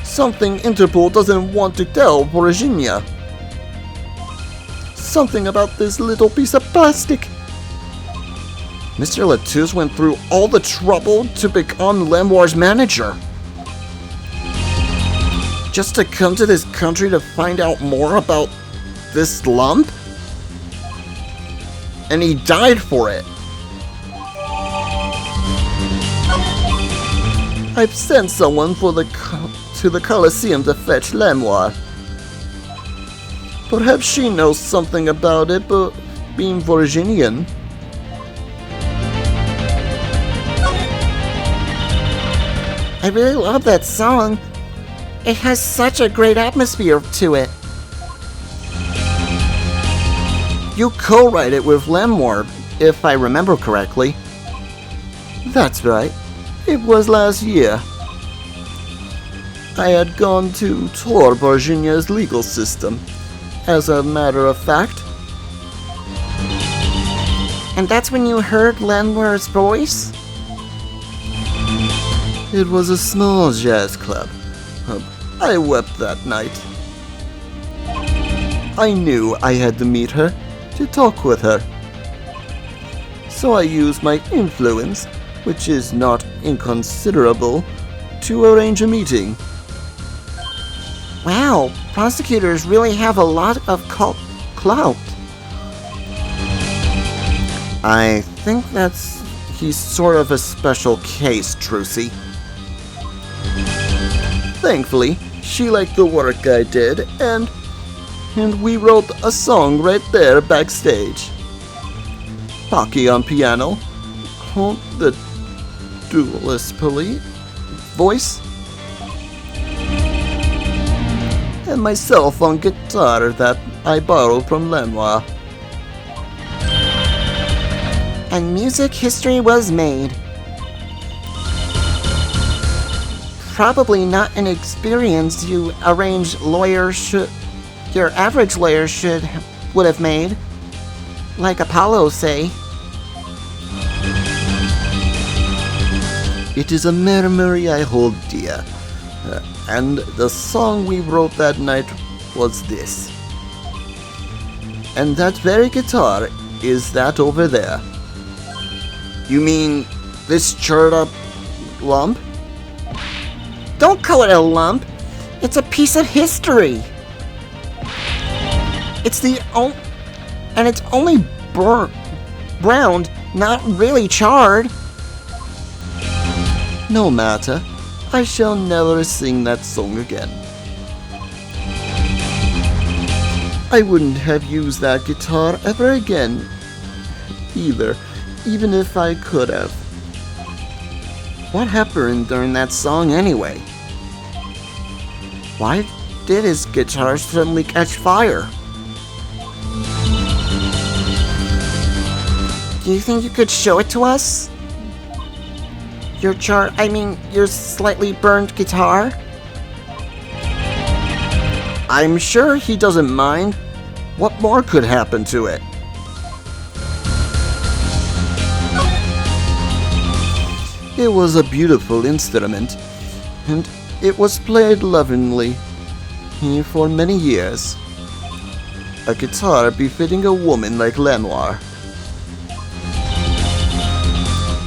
Something Interpol doesn't want to tell Virginia. Something about this little piece of plastic. Mr. Latouche went through all the trouble to become Lemoire's manager. Just to come to this country to find out more about this lump? And he died for it. I've sent someone to the Colosseum to fetch Lemoire. Perhaps she knows something about it, but being Virginian. I really love that song. It has such a great atmosphere to it. You co-write it with Lemoire, if I remember correctly. That's right. It was last year. I had gone to tour Virginia's legal system. As a matter of fact. And that's when you heard Lemoire's voice? It was a small jazz club. I wept that night. I knew I had to meet her, to talk with her. So I used my influence which is not inconsiderable, to arrange a meeting. Wow, prosecutors really have a lot of clout. I think he's sort of a special case, Trucy. Thankfully, she liked the work I did, and we wrote a song right there backstage. Pocky on piano, the duelist voice, and myself on guitar that I borrowed from Lenoir. And music history was made. Probably not an experience your average lawyer would have made. Like Apollo, say. It is a memory I hold dear, and the song we wrote that night was this. And that very guitar is that over there. You mean this churned up lump? Don't call it a lump. It's a piece of history. It's only browned, not really charred. No matter. I shall never sing that song again. I wouldn't have used that guitar ever again, either, even if I could have. What happened during that song anyway? Why did his guitar suddenly catch fire? Do you think you could show it to us? Your slightly burned guitar? I'm sure he doesn't mind. What more could happen to it? It was a beautiful instrument, and it was played lovingly for many years. A guitar befitting a woman like Lenoir.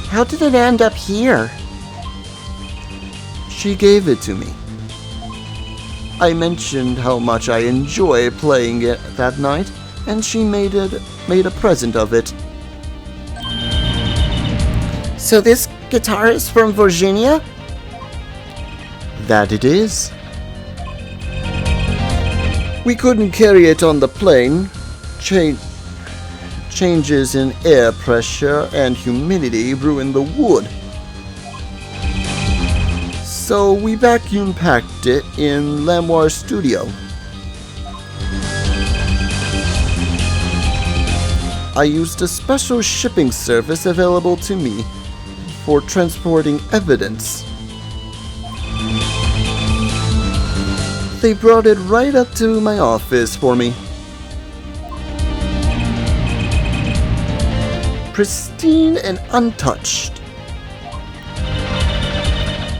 How did it end up here? She gave it to me. I mentioned how much I enjoy playing it that night, and she made a present of it. So this guitar is from Virginia? That it is. We couldn't carry it on the plane. Changes in air pressure and humidity ruined the wood. So we vacuum packed it in Lenoir's studio. I used a special shipping service available to me for transporting evidence. They brought it right up to my office for me. Pristine and untouched.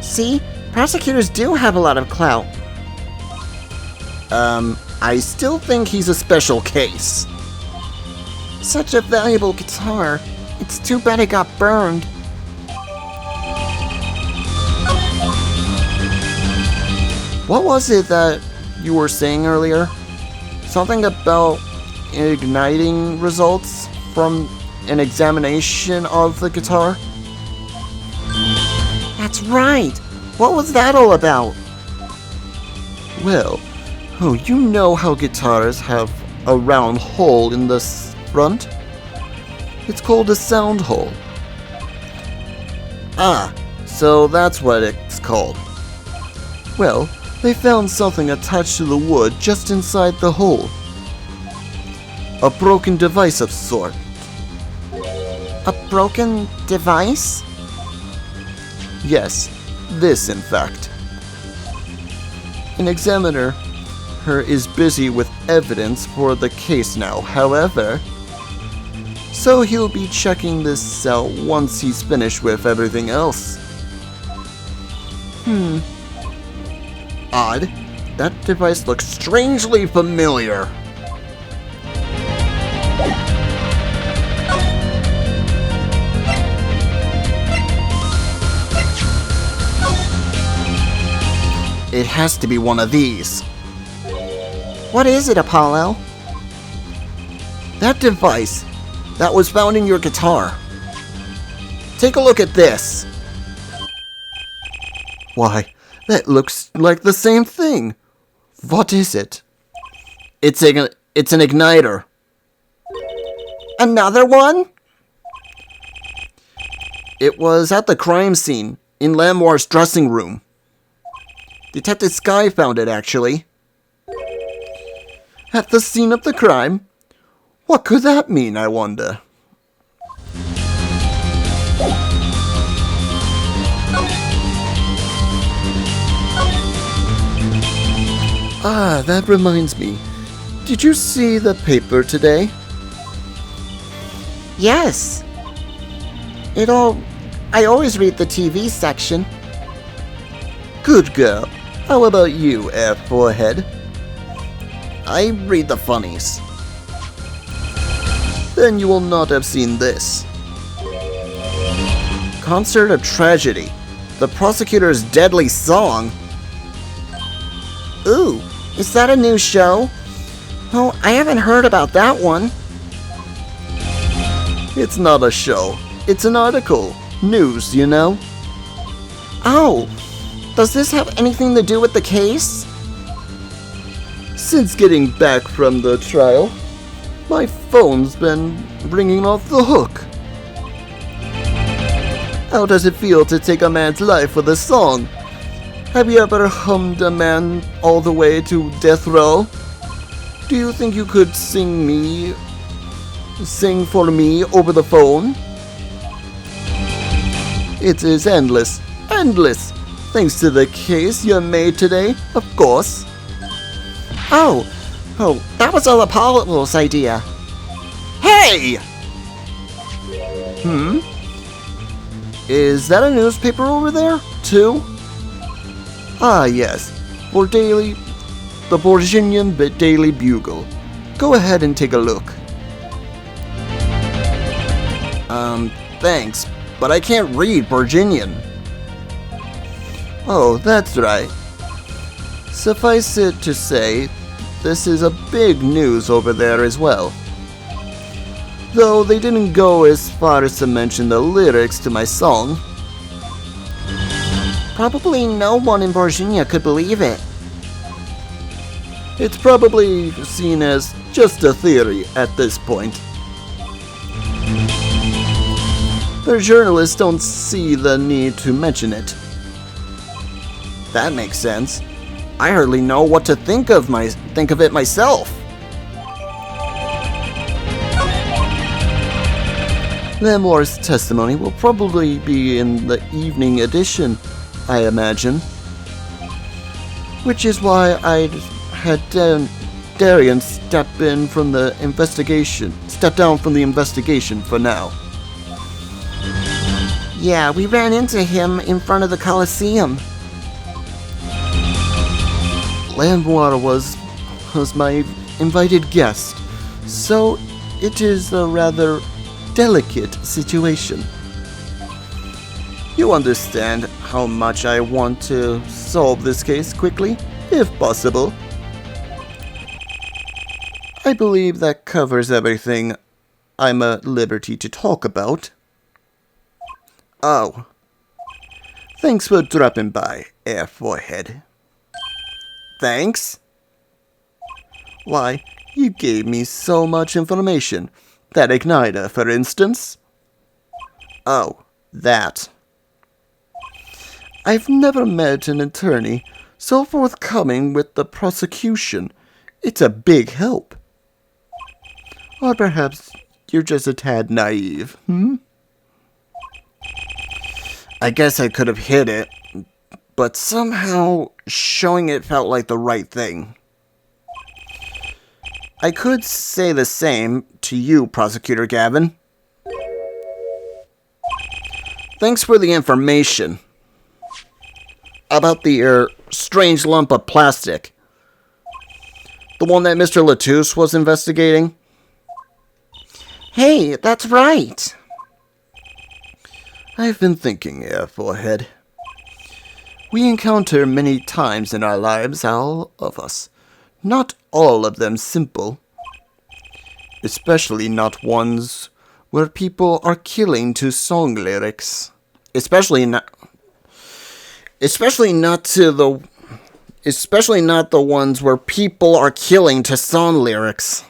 See? Prosecutors do have a lot of clout. I still think he's a special case. Such a valuable guitar. It's too bad it got burned. What was it that you were saying earlier? Something about igniting results from an examination of the guitar? That's right. What was that all about? Well, you know how guitars have a round hole in the front? It's called a sound hole. Ah, so that's what it's called. Well, they found something attached to the wood just inside the hole. A broken device of sort. A broken device? Yes, this in fact. An examiner is busy with evidence for the case now, however, so he'll be checking this out once he's finished with everything else. Odd. That device looks strangely familiar. It has to be one of these. What is it, Apollo? That device that was found in your guitar. Take a look at this. Why, that looks like the same thing. What is it? It's an igniter. Another one? It was at the crime scene in Lamoire's dressing room. Detective Sky found it, actually. At the scene of the crime? What could that mean, I wonder? Ah, that reminds me. Did you see the paper today? Yes. I always read the TV section. Good girl. How about you, Air Forehead? I read the funnies. Then you will not have seen this. Concert of Tragedy. The Prosecutor's Deadly Song. Ooh, is that a new show? Oh, I haven't heard about that one. It's not a show. It's an article. News, you know? Oh, does this have anything to do with the case? Since getting back from the trial, my phone's been ringing off the hook. How does it feel to take a man's life with a song? Have you ever hummed a man all the way to death row? Do you think you could sing for me over the phone? It is endless, endless, thanks to the case you made today, of course. Oh, that was all Apollo's idea. Hey! Is that a newspaper over there, too? Ah, yes. The Virginian Daily Bugle. Go ahead and take a look. Thanks, but I can't read Virginian. Oh, that's right. Suffice it to say, this is a big news over there as well. Though they didn't go as far as to mention the lyrics to my song. Probably no one in Virginia could believe it. It's probably seen as just a theory at this point. The journalists don't see the need to mention it. That makes sense. I hardly know what to think of it myself. Lamoire's testimony will probably be in the evening edition, I imagine. Which is why I'd had Darian step down from the investigation for now. Yeah, we ran into him in front of the Coliseum. Lamoire was my invited guest, so it is a rather delicate situation. You understand how much I want to solve this case quickly, if possible. I believe that covers everything I'm at liberty to talk about. Oh. Thanks for dropping by, Air Forehead. Thanks? Why, you gave me so much information. That igniter, for instance. Oh, that. I've never met an attorney so forthcoming with the prosecution. It's a big help. Or perhaps you're just a tad naive, I guess I could have hid it, but somehow showing it felt like the right thing. I could say the same to you, Prosecutor Gavin. Thanks for the information. About the strange lump of plastic. The one that Mr. Latouche was investigating? Hey, that's right. I've been thinking, Air Forehead. We encounter many times in our lives, all of us. Not all of them simple. Especially not ones where people are killing to song lyrics. Especially not the ones where people are killing to song lyrics.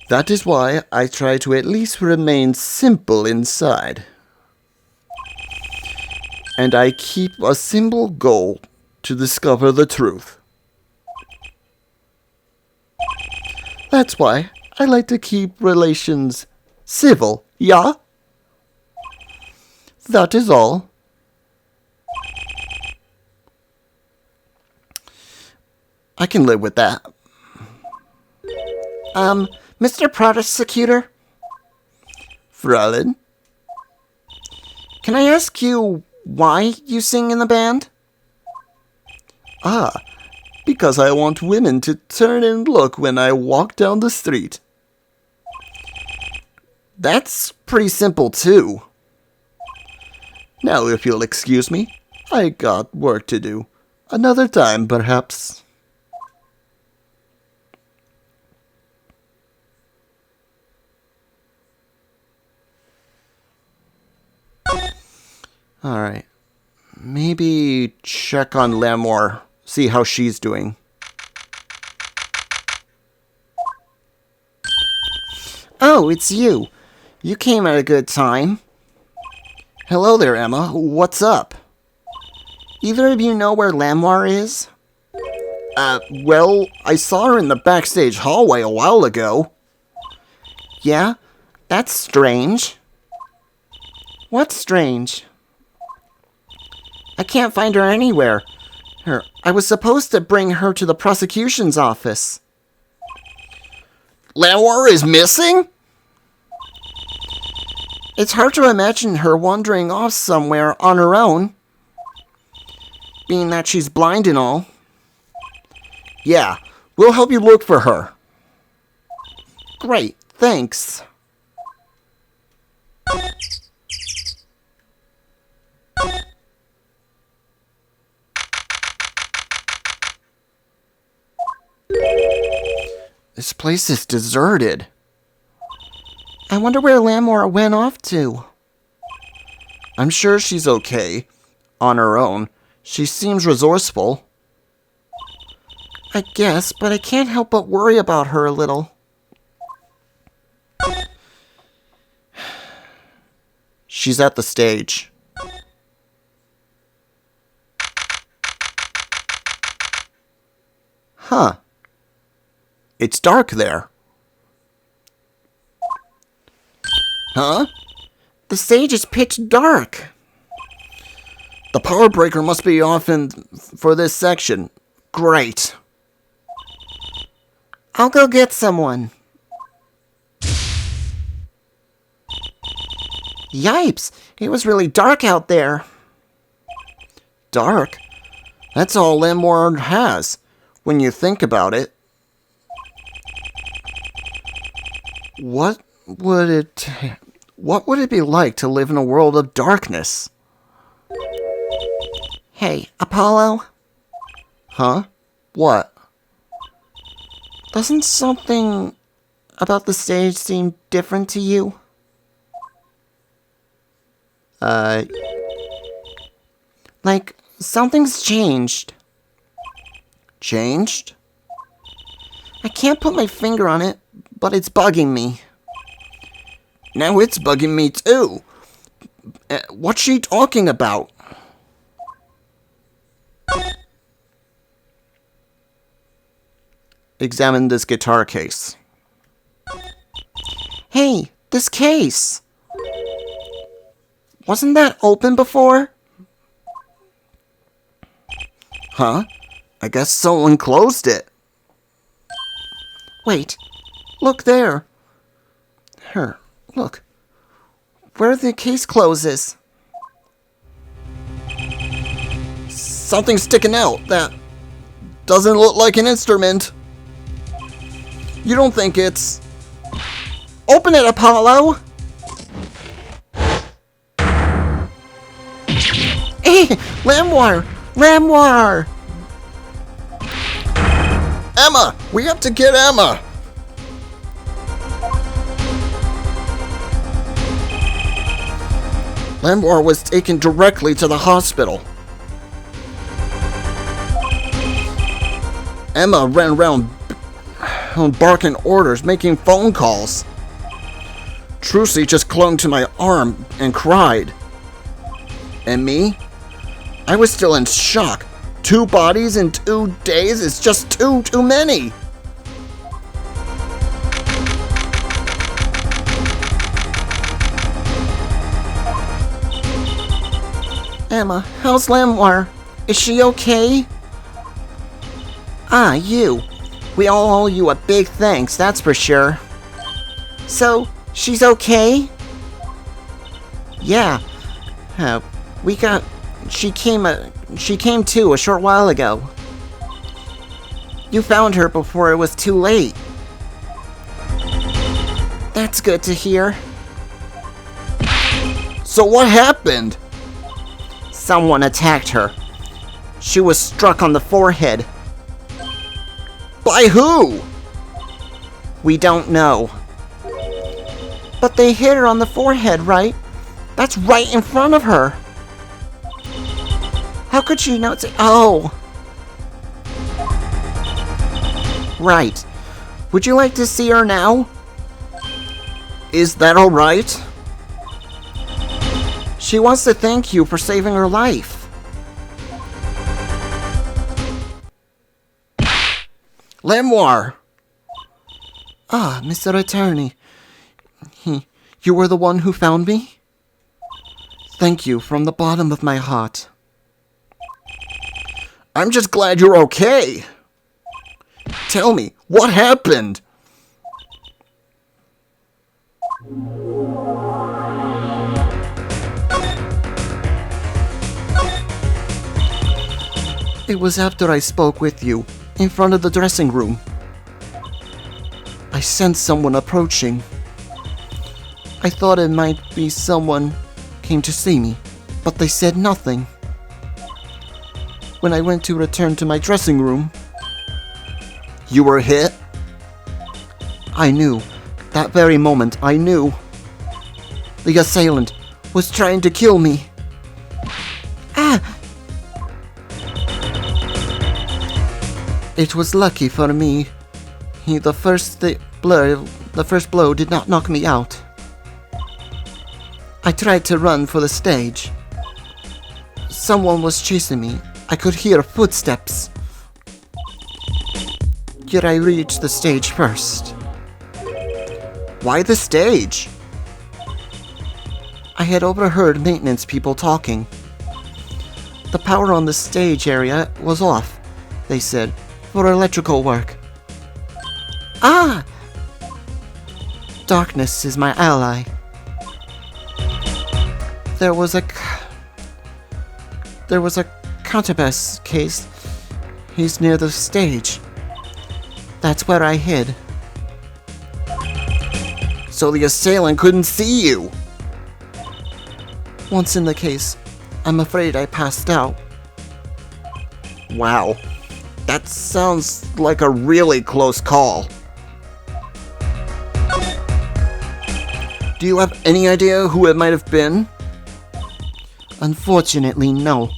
That is why I try to at least remain simple inside. And I keep a simple goal to discover the truth. That's why I like to keep relations civil, yeah? That is all. I can live with that. Mr. Prosecutor? Fraulein? Can I ask you why you sing in the band? Ah, because I want women to turn and look when I walk down the street. That's pretty simple, too. Now, if you'll excuse me, I got work to do. Another time, perhaps. Alright. Maybe check on Lamore. See how she's doing. Oh, it's you. You came at a good time. Hello there, Emma. What's up? Either of you know where Lamore is? Well, I saw her in the backstage hallway a while ago. Yeah? That's strange. What's strange? I can't find her anywhere. I was supposed to bring her to the prosecution's office. Lamore is missing? It's hard to imagine her wandering off somewhere on her own, being that she's blind and all. Yeah, we'll help you look for her. Great, thanks. This place is deserted. I wonder where Lamore went off to. I'm sure she's okay. On her own. She seems resourceful. I guess, but I can't help but worry about her a little. She's at the stage. Huh. It's dark there. Huh? The stage is pitch dark. The power breaker must be off for this section. Great. I'll go get someone. Yipes! It was really dark out there. Dark? That's all Lamore has, when you think about it. What would it be like to live in a world of darkness? Hey, Apollo? Huh? What? Doesn't something about the stage seem different to you? Like, something's changed. Changed? I can't put my finger on it, but it's bugging me. Now it's bugging me too. What's she talking about? Examine this guitar case. Hey, this case! Wasn't that open before? Huh? I guess someone closed it. Wait, look there. Here, look. Where the case closes. Something's sticking out that doesn't look like an instrument. You don't think it's... Open it, Apollo! Lamwar! Lamwar! Emma! We have to get Emma! Lamwar was taken directly to the hospital. Emma ran around barking orders, making phone calls. Trucy just clung to my arm and cried. And me? I was still in shock. 2 bodies in 2 days is just too many. Emma, how's Lamwar? Is she okay? Ah, you. We all owe you a big thanks, that's for sure. So, she's okay? Yeah. She came to a short while ago. You found her before it was too late. That's good to hear. So what happened? Someone attacked her. She was struck on the forehead. By who? We don't know. But they hit her on the forehead, right? That's right in front of her. How could she not say... Oh. Right. Would you like to see her now? Is that alright? She wants to thank you for saving her life. Lamwar! Ah, Mr. Attorney. You were the one who found me? Thank you from the bottom of my heart. I'm just glad you're okay. Tell me, what happened? It was after I spoke with you, in front of the dressing room. I sensed someone approaching. I thought it might be someone came to see me, but they said nothing. When I went to return to my dressing room, You were hit? I knew. That very moment, I knew. The assailant was trying to kill me. Ah! It was lucky for me. The first blow did not knock me out. I tried to run for the stage. Someone was chasing me. I could hear footsteps. Yet I reached the stage first. Why the stage? I had overheard maintenance people talking. The power on the stage area was off, they said, for electrical work. Ah! Darkness is my ally. There was a counterbass case. He's near the stage. That's where I hid. So the assailant couldn't see you? Once in the case, I'm afraid I passed out. Wow. That sounds like a really close call. Do you have any idea who it might have been? Unfortunately, no.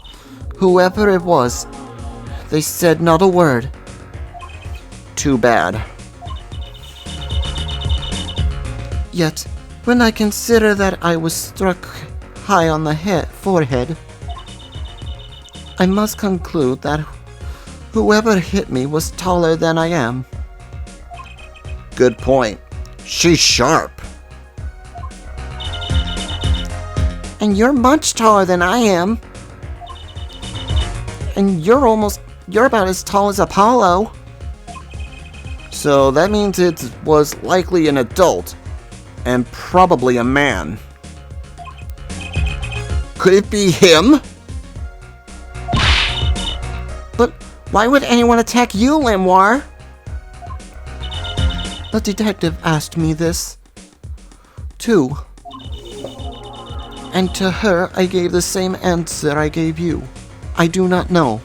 Whoever it was, they said not a word. Too bad. Yet, when I consider that I was struck high on the forehead, I must conclude that whoever hit me was taller than I am. Good point. She's sharp. And you're much taller than I am. And you're about as tall as Apollo. So that means it was likely an adult, and probably a man. Could it be him? But why would anyone attack you, Lamwar? The detective asked me this, too. And to her, I gave the same answer I gave you. I do not know.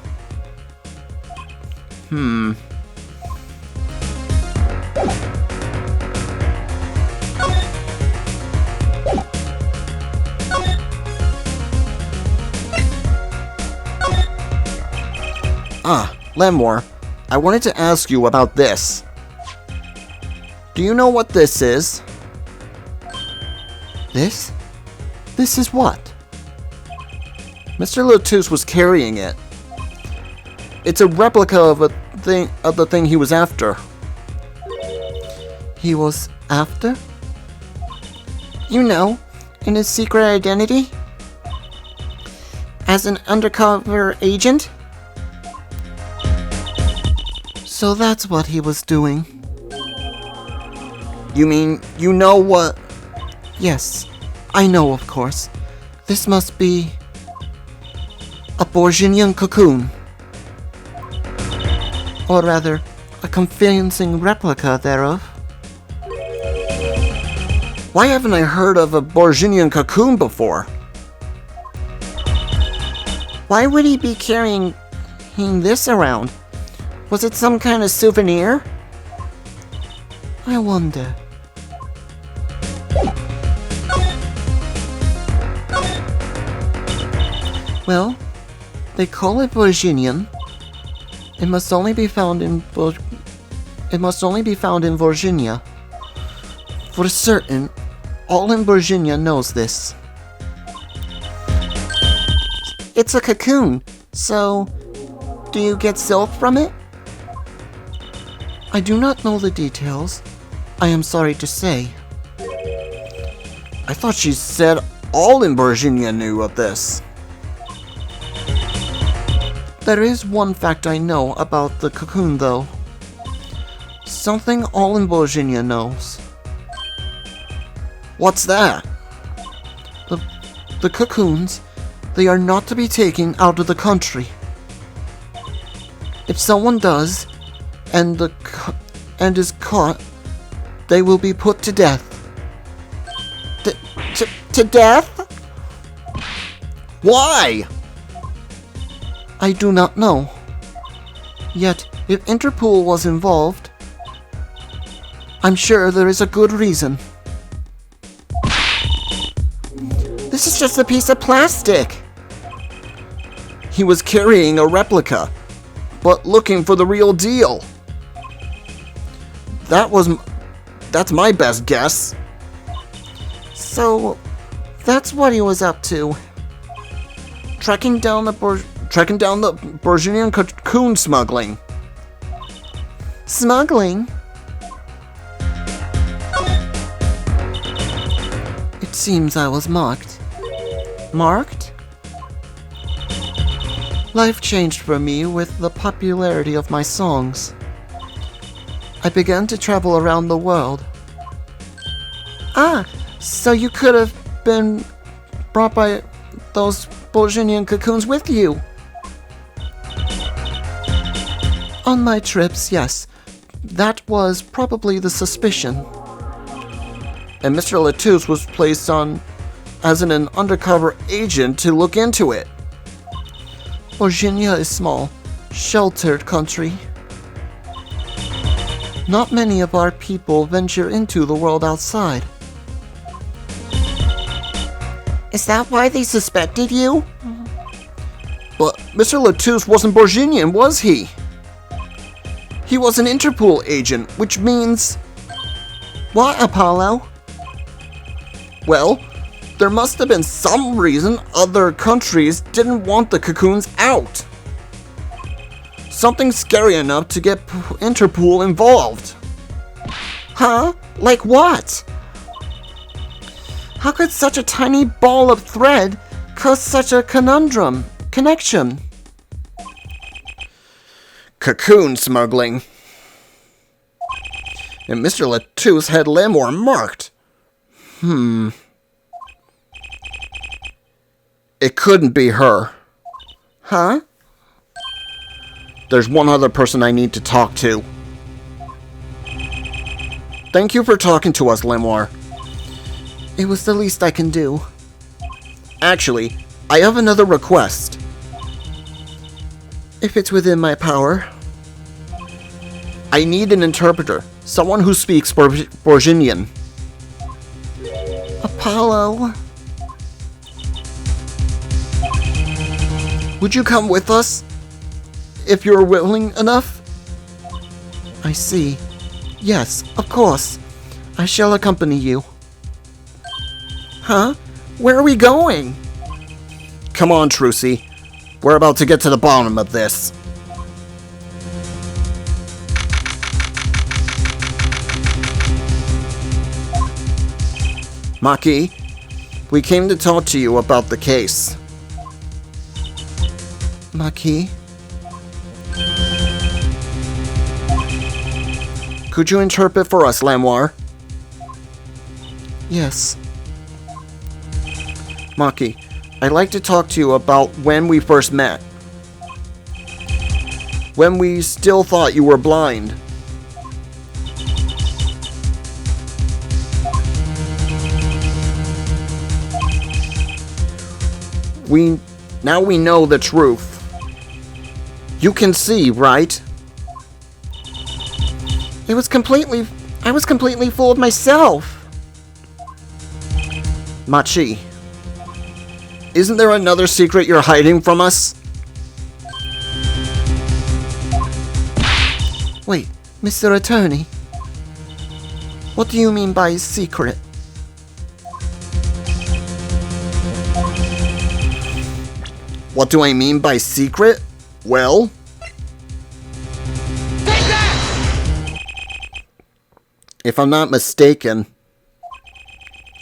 Lemore, I wanted to ask you about this. Do you know what this is? This? This is what? Mr. Lotus was carrying it. It's a replica of the thing he was after. He was after? You know, in his secret identity? As an undercover agent? So that's what he was doing. You mean, you know what? Yes, I know, of course. This must be a Borginian cocoon. Or rather, a convincing replica thereof. Why haven't I heard of a Borginian cocoon before? Why would he be carrying this around? Was it some kind of souvenir? I wonder. Well, they call it Virginian. It must only be found in Virginia. For certain, all in Virginia knows this. It's a cocoon, so do you get silk from it? I do not know the details. I am sorry to say. I thought she said all in Virginia knew of this. There is one fact I know about the cocoon, though. Something all in Virginia knows. What's that? The cocoons, they are not to be taken out of the country. If someone does, and is caught, they will be put to death. To death? Why? I do not know. Yet, if Interpol was involved, I'm sure there is a good reason. This is just a piece of plastic. He was carrying a replica, but looking for the real deal. That's my best guess. So, that's what he was up to. Tracking down the Virginian cocoon smuggling. Smuggling? It seems I was marked. Marked? Life changed for me with the popularity of my songs. I began to travel around the world. Ah, so you could have been brought by those Borginian cocoons with you. On my trips, yes. That was probably the suspicion. And Mr. Latouche was placed on as an undercover agent to look into it. Virginia is small, sheltered country. Not many of our people venture into the world outside. Is that why they suspected you? But Mr. Latouche wasn't Borginian, was he? He was an Interpol agent, which means... What, Apollo? Well, there must have been some reason other countries didn't want the cocoons out. Something scary enough to get Interpol involved. Huh? Like what? How could such a tiny ball of thread cause such a connection? Cocoon smuggling. And Mr. Latouche had Lemore marked. It couldn't be her. Huh? There's one other person I need to talk to. Thank you for talking to us, Lemore. It was the least I can do. Actually, I have another request. If it's within my power. I need an interpreter. Someone who speaks Borginian. Apollo. Would you come with us? If you're willing enough? I see. Yes, of course. I shall accompany you. Huh? Where are we going? Come on, Trucy. We're about to get to the bottom of this. Maki, we came to talk to you about the case. Maki? Could you interpret for us, Lamoire? Yes. Maki, I'd like to talk to you about when we first met. When we still thought you were blind. Now we know the truth. You can see, right? I was completely fooled myself. Machi, isn't there another secret you're hiding from us? Wait, Mr. Attorney. What do you mean by secret? What do I mean by secret? Well... If I'm not mistaken,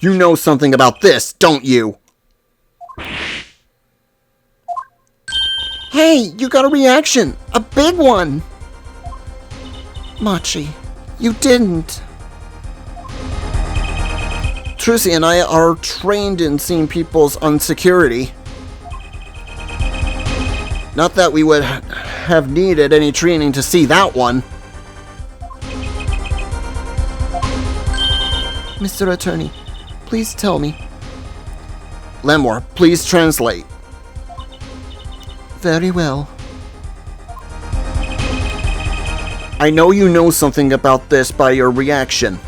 you know something about this, don't you? Hey, you got a reaction! A big one! Machi, you didn't. Trucy and I are trained in seeing people's insecurity. Not that we would have needed any training to see that one. Mr. Attorney, please tell me. Lemore, please translate. Very well. I know you know something about this by your reaction.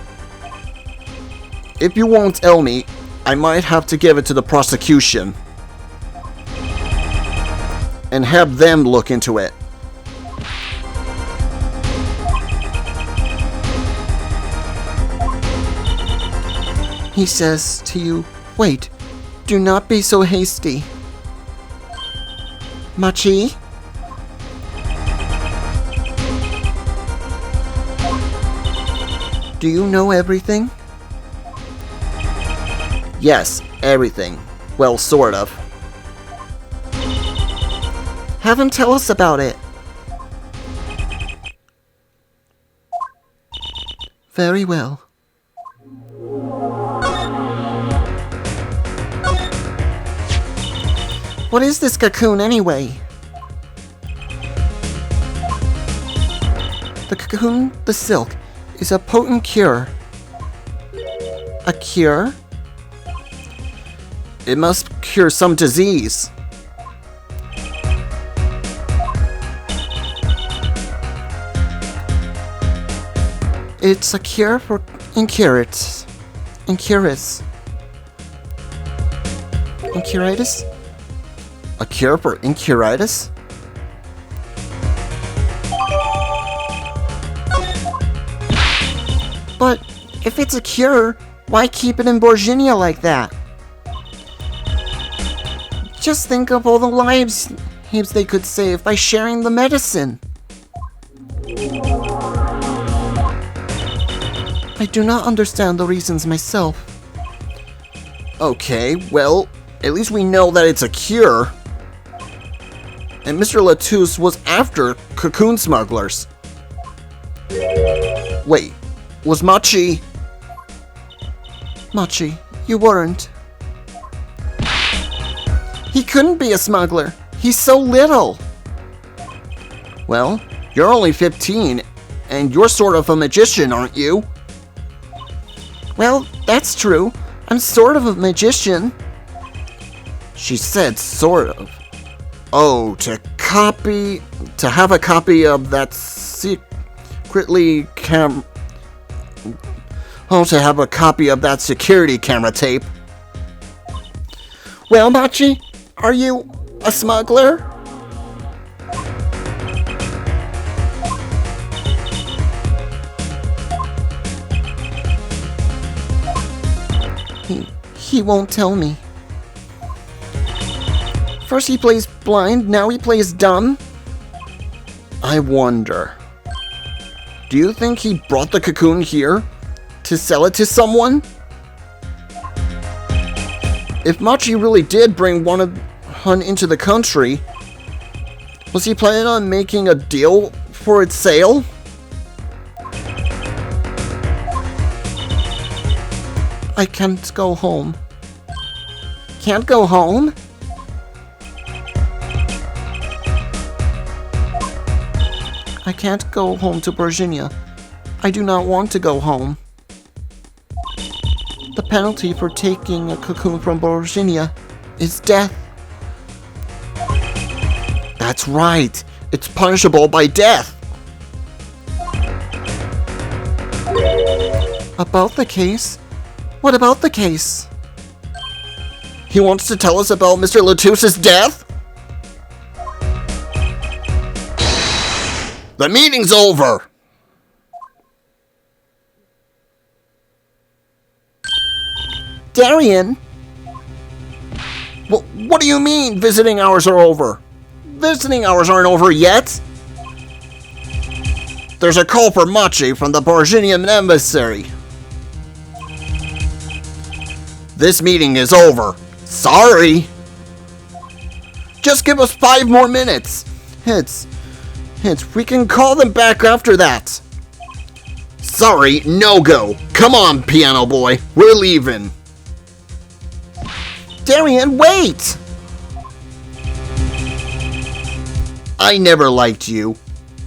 If you won't tell me, I might have to give it to the prosecution. And have them look into it. He says to you, wait, do not be so hasty. Machi? Do you know everything? Yes, everything. Well, sort of. Have him tell us about it. Very well. What is this cocoon anyway? The cocoon, the silk, is a potent cure. A cure? It must cure some disease. It's a cure for incurates. Incurates. Incuritis? A cure for incuritis? But if it's a cure, why keep it in Borginia like that? Just think of all the lives they could save by sharing the medicine. I do not understand the reasons myself. Okay, well, at least we know that it's a cure. And Mr. Latouche was after cocoon smugglers. Wait, was Machi... Machi, you weren't. He couldn't be a smuggler. He's so little. Well, you're only 15, and you're sort of a magician, aren't you? Well, that's true. I'm sort of a magician. She said sort of. Oh, to have a copy of that secretly to have a copy of that security camera tape. Well, Machi, are you a smuggler? He won't tell me. First he plays blind, now he plays dumb. I wonder. Do you think he brought the cocoon here to sell it to someone? If Machi really did bring one into the country, was he planning on making a deal for its sale? I can't go home. Can't go home? I can't go home to Virginia. I do not want to go home. The penalty for taking a cocoon from Virginia is death. That's right. It's punishable by death. About the case? What about the case? He wants to tell us about Mr. Latus's death? The meeting's over! Darian? What do you mean visiting hours are over? Visiting hours aren't over yet. There's a call for Machi from the Borginian emissary. This meeting is over. Sorry. Just give us 5 more minutes. We can call them back after that. Sorry, no go. Come on, piano boy. We're leaving. Darian, wait! I never liked you.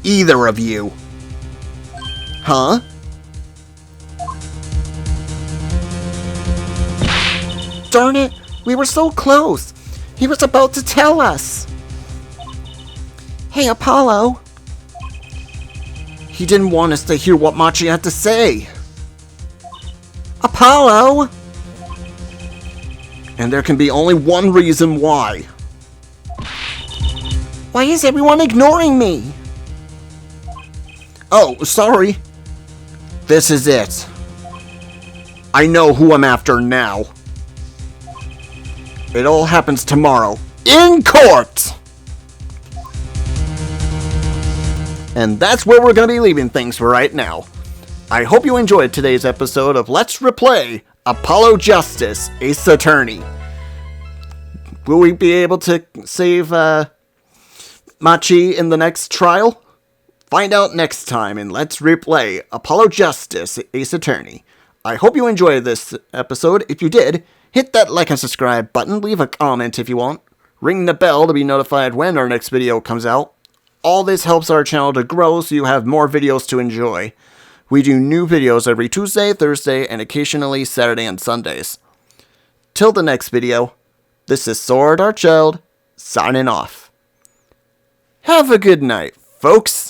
Either of you. Huh? Darn it, we were so close. He was about to tell us. Hey, Apollo. He didn't want us to hear what Machi had to say. Apollo! And there can be only one reason why. Why is everyone ignoring me? Oh, sorry. This is it. I know who I'm after now. It all happens tomorrow. In court! And that's where we're going to be leaving things for right now. I hope you enjoyed today's episode of Let's Replay Apollo Justice, Ace Attorney. Will we be able to save Machi in the next trial? Find out next time in Let's Replay Apollo Justice, Ace Attorney. I hope you enjoyed this episode. If you did, hit that like and subscribe button, leave a comment if you want, ring the bell to be notified when our next video comes out. All this helps our channel to grow so you have more videos to enjoy. We do new videos every Tuesday, Thursday, and occasionally Saturday and Sundays. Till the next video, this is Saur Darkchylde, signing off. Have a good night, folks.